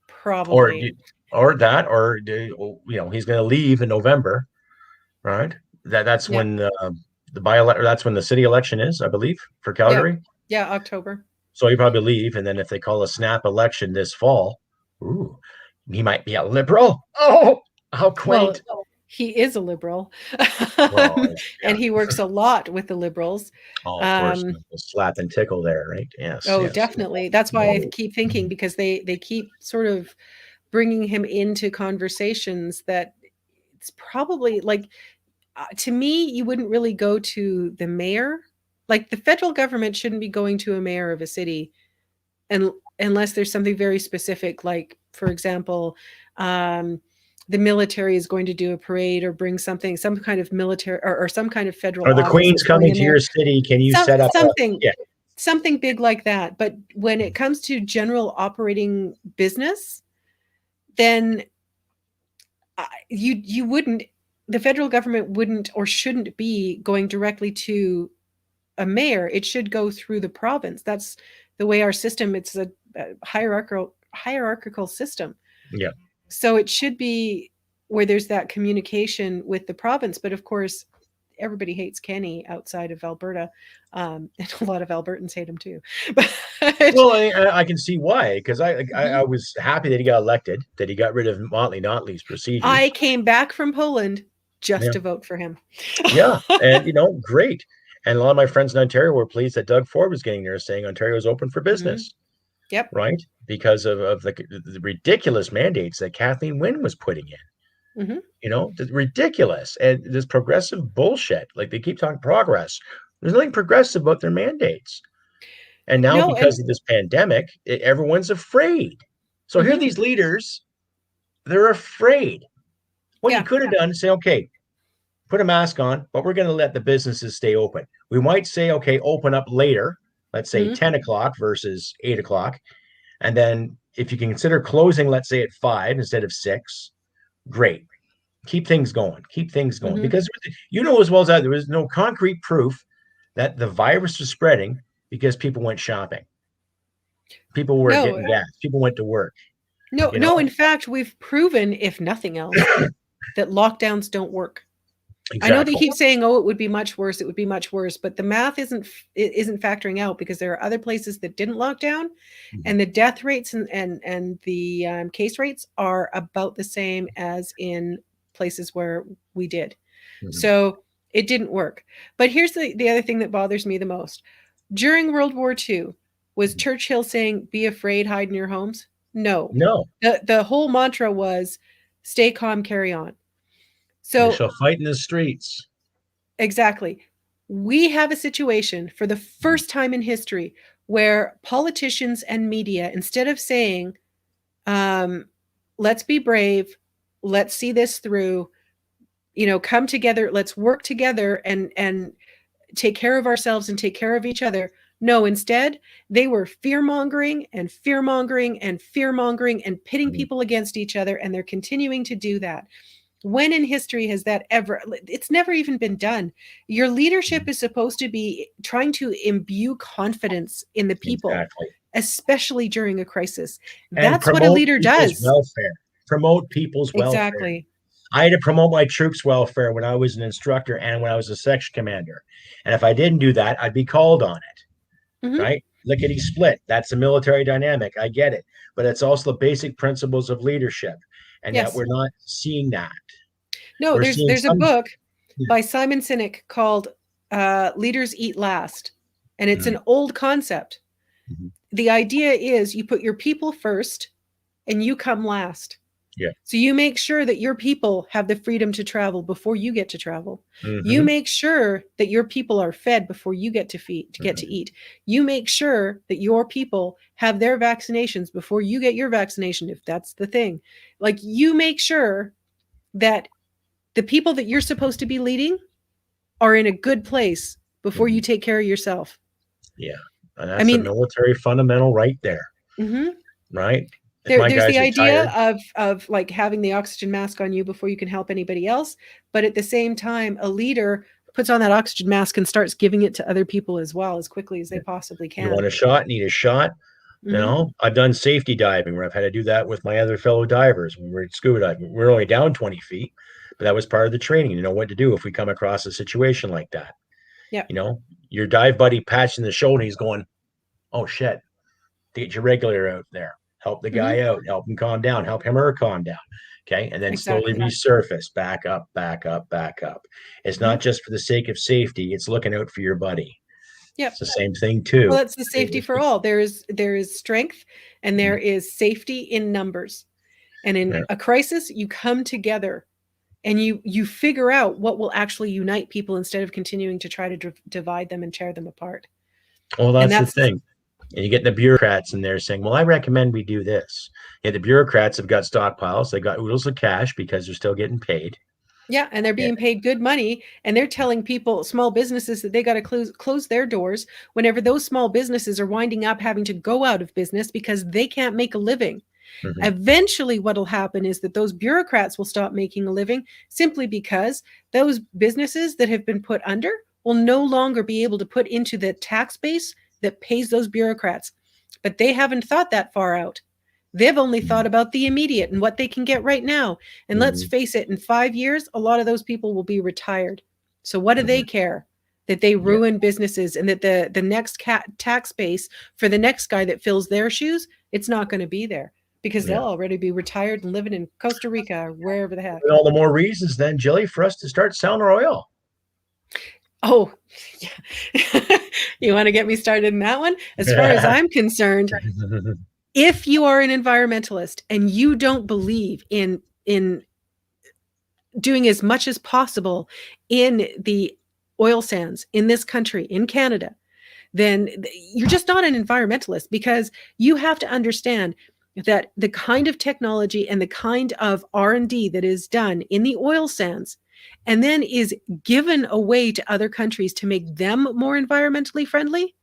Probably. Or he's going to leave in November, right? That's when the that's when the city election is, I believe, for Calgary. Yeah, October. So he probably leave, and then if they call a snap election this fall, he might be a liberal. Oh, how quaint! Well, he is a liberal, and he works a lot with the liberals. Oh, of course, slap and tickle there, right? Yes. Oh, yes. Definitely. That's why I keep thinking, because they keep sort of bringing him into conversations that it's probably like, to me, you wouldn't really go to the mayor. Like, the federal government shouldn't be going to a mayor of a city unless there's something very specific, like, for example, the military is going to do a parade or bring something, some kind of military or some kind of federal. Or the office Queen's that's going coming in to there. your city. Can you set up something? Yeah. Something big like that. But when it comes to general operating business, then you wouldn't, the federal government wouldn't or shouldn't be going directly to a mayor. It should go through the province. That's the way our system, it's a hierarchical system. Yeah. So it should be where there's that communication with the province. But of course, everybody hates Kenny outside of Alberta. And a lot of Albertans hate him too. But, well, I can see why, because I was happy that he got elected, that he got rid of Motley Notley's procedures. I came back from Poland just to vote for him. Yeah, and great. And a lot of my friends in Ontario were pleased that Doug Ford was getting there, saying Ontario is open for business. Yep. Right, because of the ridiculous mandates that Kathleen Wynne was putting in. Ridiculous, and this progressive bullshit. Like, they keep talking progress. There's nothing progressive about their mandates. And now, because of this pandemic, everyone's afraid. So here are these leaders, they're afraid. What you could have done is say, okay, put a mask on, but we're going to let the businesses stay open. We might say, okay, open up later. Let's say 10 o'clock versus 8 o'clock. And then if you can consider closing, let's say at 5 instead of 6, great. Keep things going. Because as well as that, there was no concrete proof that the virus was spreading because people went shopping. People were getting gas. People went to work. No, in fact, we've proven, if nothing else, that lockdowns don't work. Exactly. I know they keep saying, it would be much worse. It would be much worse. But the math isn't factoring out, because there are other places that didn't lock down, and the death rates and the case rates are about the same as in places where we did. So it didn't work. But here's the other thing that bothers me the most. During World War II, was Churchill saying, be afraid, hide in your homes? No. The whole mantra was stay calm, carry on. So we shall fight in the streets. Exactly. We have a situation for the first time in history where politicians and media, instead of saying, let's be brave, let's see this through, come together, let's work together and take care of ourselves and take care of each other. No, instead, they were fear-mongering and fear-mongering and fear-mongering and pitting people against each other, and they're continuing to do that. When in history has that ever? It's never even been done. Your leadership is supposed to be trying to imbue confidence in the people, especially during a crisis. That's what a leader does. Welfare. Promote people's welfare. Exactly. I had to promote my troops' welfare when I was an instructor and when I was a section commander. And if I didn't do that, I'd be called on it. Right? Lickety split. That's a military dynamic. I get it. But it's also the basic principles of leadership. And yet we're not seeing that. No, there's a book by Simon Sinek called Leaders Eat Last. And it's an old concept. The idea is you put your people first and you come last. Yeah. So you make sure that your people have the freedom to travel before you get to travel. You make sure that your people are fed before you get to eat. You make sure that your people have their vaccinations before you get your vaccination, if that's the thing. Like, you make sure that the people that you're supposed to be leading are in a good place before you take care of yourself. Yeah. And that's a military fundamental right there. Right? There's the idea of like having the oxygen mask on you before you can help anybody else. But at the same time, a leader puts on that oxygen mask and starts giving it to other people as well, as quickly as they possibly can. You want a shot? Need a shot? I've done safety diving where I've had to do that with my other fellow divers when we were at scuba diving. We're only down 20 feet, but that was part of the training. You know what to do if we come across a situation like that. Yeah. Your dive buddy patching the shoulder, he's going, oh shit, get your regulator out there. Help the guy out, help him calm down, help him or her calm down. Okay. And then slowly resurface, back up, back up, back up. It's not just for the sake of safety. It's looking out for your buddy. Yep. It's the same thing too. Well, it's the safety for all. There is strength and there is safety in numbers. And in a crisis, you come together and you figure out what will actually unite people instead of continuing to try to divide them and tear them apart. Well, that's the thing. And you get the bureaucrats in there saying, well, I recommend we do this. Yet the bureaucrats have got stockpiles. They got oodles of cash because they're still getting paid. Yeah, and they're being paid good money, and they're telling people, small businesses, that they got to close their doors whenever those small businesses are winding up having to go out of business because they can't make a living. Mm-hmm. Eventually, what will happen is that those bureaucrats will stop making a living simply because those businesses that have been put under will no longer be able to put into the tax base that pays those bureaucrats. But they haven't thought that far out. They've only thought about the immediate and what they can get right now. And let's face it, in 5 years, a lot of those people will be retired. So what do they care? That they ruin businesses and that the next tax base for the next guy that fills their shoes, it's not going to be there because they'll already be retired and living in Costa Rica or wherever the heck. And all the more reasons then, Jilly, for us to start selling our oil. Oh, yeah. You want to get me started in that one? As far as I'm concerned, if you are an environmentalist and you don't believe in doing as much as possible in the oil sands in this country, in Canada, then you're just not an environmentalist, because you have to understand that the kind of technology and the kind of R&D that is done in the oil sands and then is given away to other countries to make them more environmentally friendly,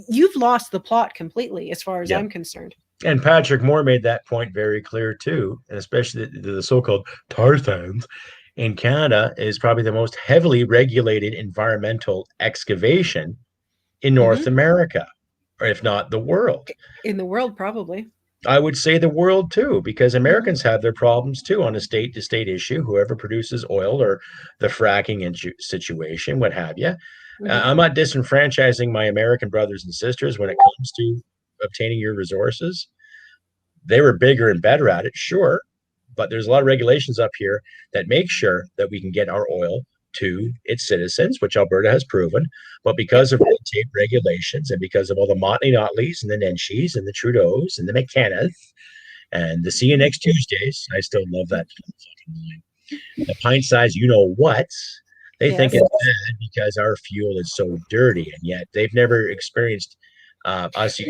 you've lost the plot completely as far as I'm concerned. And Patrick Moore made that point very clear too, and especially the so-called tar sands in Canada is probably the most heavily regulated environmental excavation in North America, or if not the world. In the world, probably. I would say the world too, because Americans have their problems too on a state-to-state issue, whoever produces oil or the fracking situation, what have you. I'm not disenfranchising my American brothers and sisters when it comes to obtaining your resources. They were bigger and better at it, sure, but there's a lot of regulations up here that make sure that we can get our oil to its citizens, which Alberta has proven. But because of red tape regulations and because of all the Motley-Notleys and the Nenshis and the Trudeaus and the McKennas and the See You Next Tuesdays, I still love that fucking line. The pint size, you know what? They think it's bad because our fuel is so dirty, and yet they've never experienced us.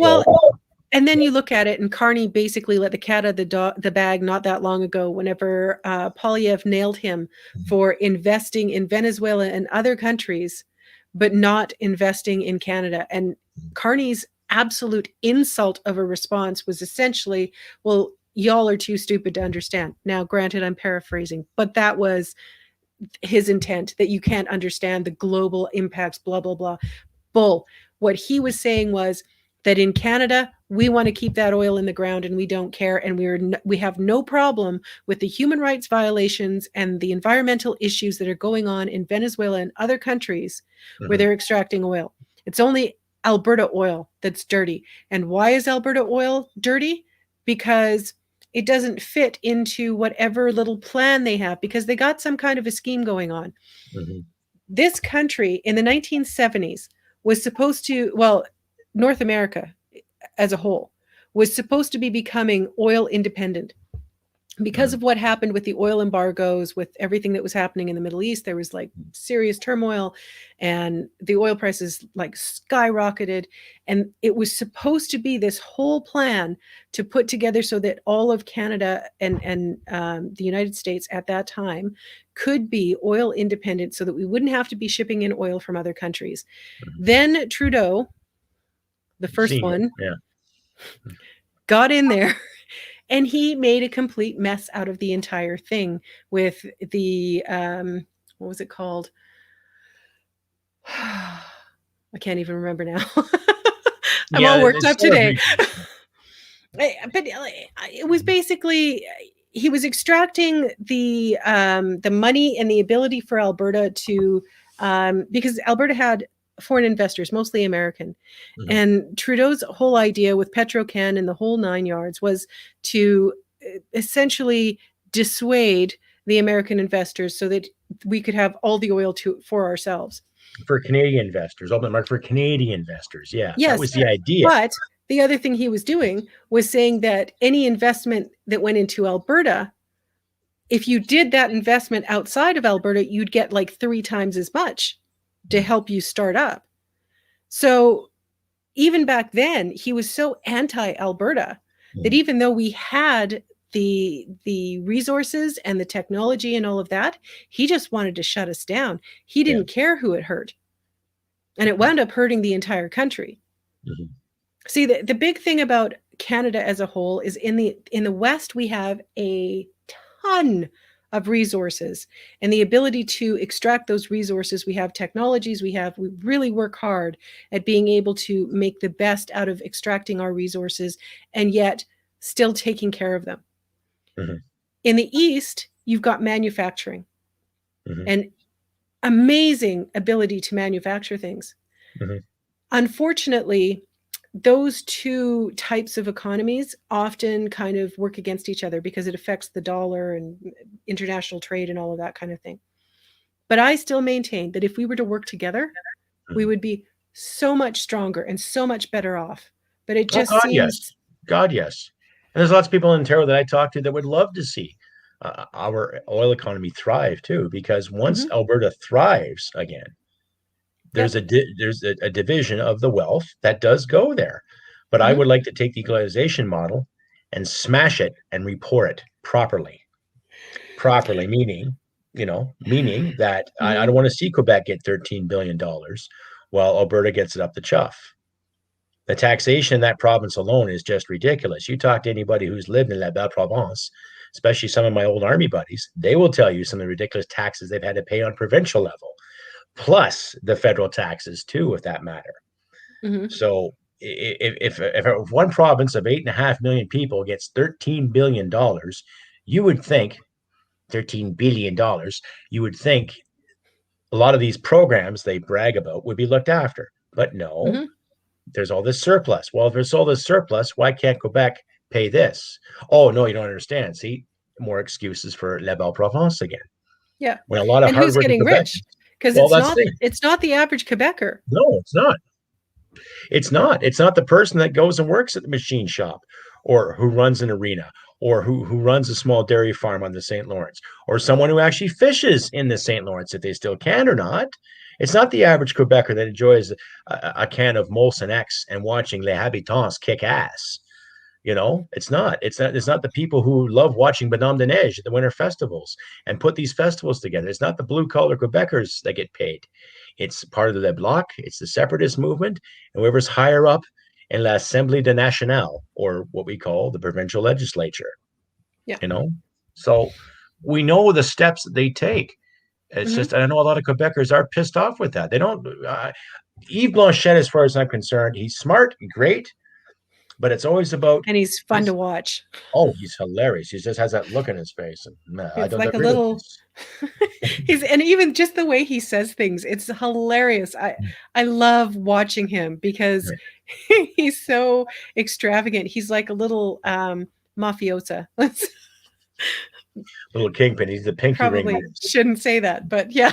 And then you look at it, and Carney basically let the cat out of the bag not that long ago whenever Polyev nailed him for investing in Venezuela and other countries, but not investing in Canada. And Carney's absolute insult of a response was essentially, well, y'all are too stupid to understand. Now, granted, I'm paraphrasing, but that was his intent, that you can't understand the global impacts, blah, blah, blah. Bull. What he was saying was that in Canada, we want to keep that oil in the ground and we don't care. And we have no problem with the human rights violations and the environmental issues that are going on in Venezuela and other countries where they're extracting oil. It's only Alberta oil that's dirty. And why is Alberta oil dirty? Because it doesn't fit into whatever little plan they have, because they got some kind of a scheme going on. This country in the 1970s was supposed to, well, North America as a whole was supposed to be becoming oil independent. Because of what happened with the oil embargoes, with everything that was happening in the Middle East, there was like serious turmoil and the oil prices like skyrocketed. And it was supposed to be this whole plan to put together so that all of Canada and the United States at that time could be oil independent so that we wouldn't have to be shipping in oil from other countries. Then Trudeau, the first one, got in there. And he made a complete mess out of the entire thing with the, what was it called? I can't even remember now. I'm all worked up today. But it was basically, he was extracting the money and the ability for Alberta to, because Alberta had foreign investors, mostly American. And Trudeau's whole idea with Petrocan and the whole 9 yards was to essentially dissuade the American investors so that we could have all the oil for ourselves. For Canadian investors, open market for Canadian investors. Yeah, yes, that was the idea. But the other thing he was doing was saying that any investment that went into Alberta, if you did that investment outside of Alberta, you'd get like 3 times as much to help you start up. So even back then, he was so anti-Alberta that even though we had the resources and the technology and all of that, he just wanted to shut us down. He didn't care who it hurt. And it wound up hurting the entire country. See, the big thing about Canada as a whole is in the West, we have a ton of resources and the ability to extract those resources. We have technologies, we really work hard at being able to make the best out of extracting our resources and yet still taking care of them. In the East, you've got manufacturing and amazing ability to manufacture things. Unfortunately, those two types of economies often kind of work against each other because it affects the dollar and international trade and all of that kind of thing. But I still maintain that if we were to work together, we would be so much stronger and so much better off. But it just seems... God, yes. And there's lots of people in Ontario that I talk to that would love to see our oil economy thrive too, because once Alberta thrives again, there's a division of the wealth that does go there. But I would like to take the equalization model and smash it and report it properly. Properly, meaning that I don't want to see Quebec get $13 billion while Alberta gets it up the chuff. The taxation in that province alone is just ridiculous. You talk to anybody who's lived in La Belle Province, especially some of my old army buddies, they will tell you some of the ridiculous taxes they've had to pay on provincial level, plus the federal taxes too, if that matter. So if one province of 8.5 million people gets $13 billion, you would think $13 billion, you would think a lot of these programs they brag about would be looked after. But no, there's all this surplus. Well, if there's all this surplus, why can't Quebec pay this? Oh, no, you don't understand. See, more excuses for La Belle Province again. Yeah. When a lot of who's getting rich? Because it's not the average Quebecer. No, it's not. It's not. It's not the person that goes and works at the machine shop or who runs an arena or who runs a small dairy farm on the St. Lawrence or someone who actually fishes in the St. Lawrence, if they still can or not. It's not the average Quebecer that enjoys a can of Molson X and watching Les Habitants kick ass. It's not the people who love watching Madame de Neige at the winter festivals and put these festivals together. It's not the blue collar Quebecers that get paid. It's part of the Bloc. It's the separatist movement and whoever's higher up in l'Assemblée de Nationale, or what we call the provincial legislature. So we know the steps that they take. It's just, I know a lot of Quebecers are pissed off with that. They don't, Yves Blanchet, as far as I'm concerned, he's smart and great, but it's always about. And he's fun to watch. Oh, he's hilarious. He just has that look in his face. And I don't like a little, and even just the way he says things, it's hilarious. I love watching him because he's so extravagant. He's like a little mafiosa. Little kingpin. He's the pinky ring. Probably shouldn't say that, but yeah.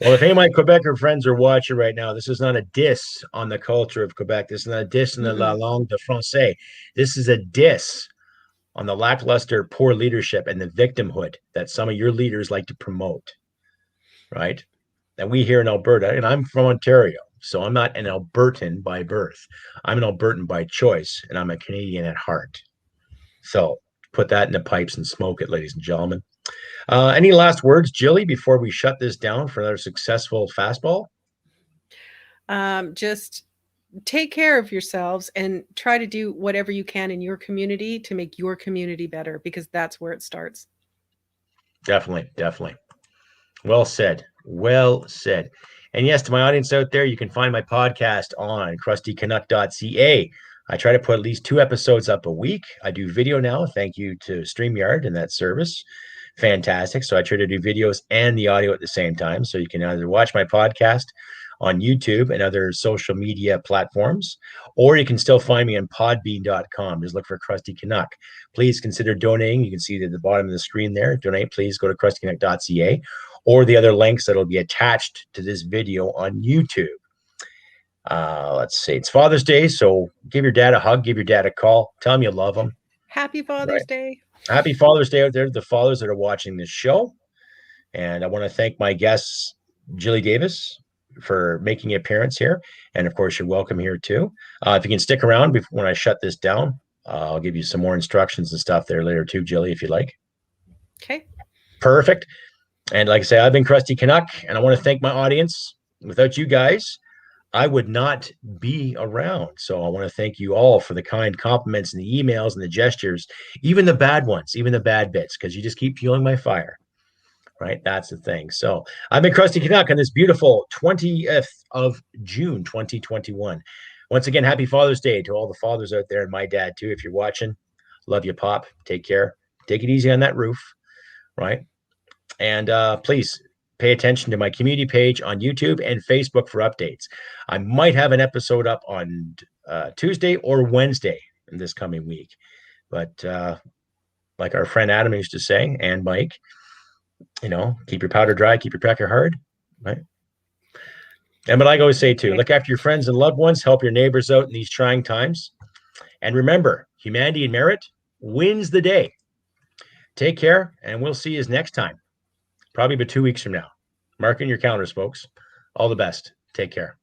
Well, if any of my Quebecer friends are watching right now, this is not a diss on the culture of Quebec. This is not a diss on la langue de français. This is a diss on the lackluster, poor leadership and the victimhood that some of your leaders like to promote, right? And we here in Alberta, and I'm from Ontario, so I'm not an Albertan by birth. I'm an Albertan by choice, and I'm a Canadian at heart. So put that in the pipes and smoke it, ladies and gentlemen. Any last words, Jilly, before we shut this down for another successful fastball? Just take care of yourselves and try to do whatever you can in your community to make your community better, because that's where it starts. Definitely. Well said. And yes, to my audience out there, you can find my podcast on crustycanuck.ca. I try to put at least 2 episodes up a week. I do video now. Thank you to StreamYard and that service. Fantastic. So I try to do videos and the audio at the same time. So you can either watch my podcast on YouTube and other social media platforms, or you can still find me on podbean.com. Just look for Crusty Canuck. Please consider donating. You can see it at the bottom of the screen there. Donate, please go to crustycanuck.ca or the other links that'll be attached to this video on YouTube. Let's see. It's Father's Day, so give your dad a hug, give your dad a call, tell him you love him. Happy Father's Day. Happy Father's Day out there to the fathers that are watching this show. And I want to thank my guests, Jilly Davis, for making an appearance here. And of course, you're welcome here too. If you can stick around when I shut this down, I'll give you some more instructions and stuff there later too, Jilly, if you'd like. Okay. Perfect. And like I say, I've been Crusty Canuck, and I want to thank my audience. Without you guys, I would not be around. So I want to thank you all for the kind compliments and the emails and the gestures, even the bad ones, even the bad bits, because you just keep fueling my fire. Right? That's the thing. So I've been Crusty Canuck on this beautiful 20th of June, 2021. Once again, happy Father's Day to all the fathers out there, and my dad too, if you're watching. Love you, Pop. Take care. Take it easy on that roof, right? And please pay attention to my community page on YouTube and Facebook for updates. I might have an episode up on Tuesday or Wednesday in this coming week. But like our friend Adam used to say, and Mike, keep your powder dry, keep your cracker hard, right? And what I always say too, look after your friends and loved ones, help your neighbors out in these trying times. And remember, humanity and merit wins the day. Take care, and we'll see you next time. Probably about 2 weeks from now. Mark in your calendars, folks. All the best. Take care.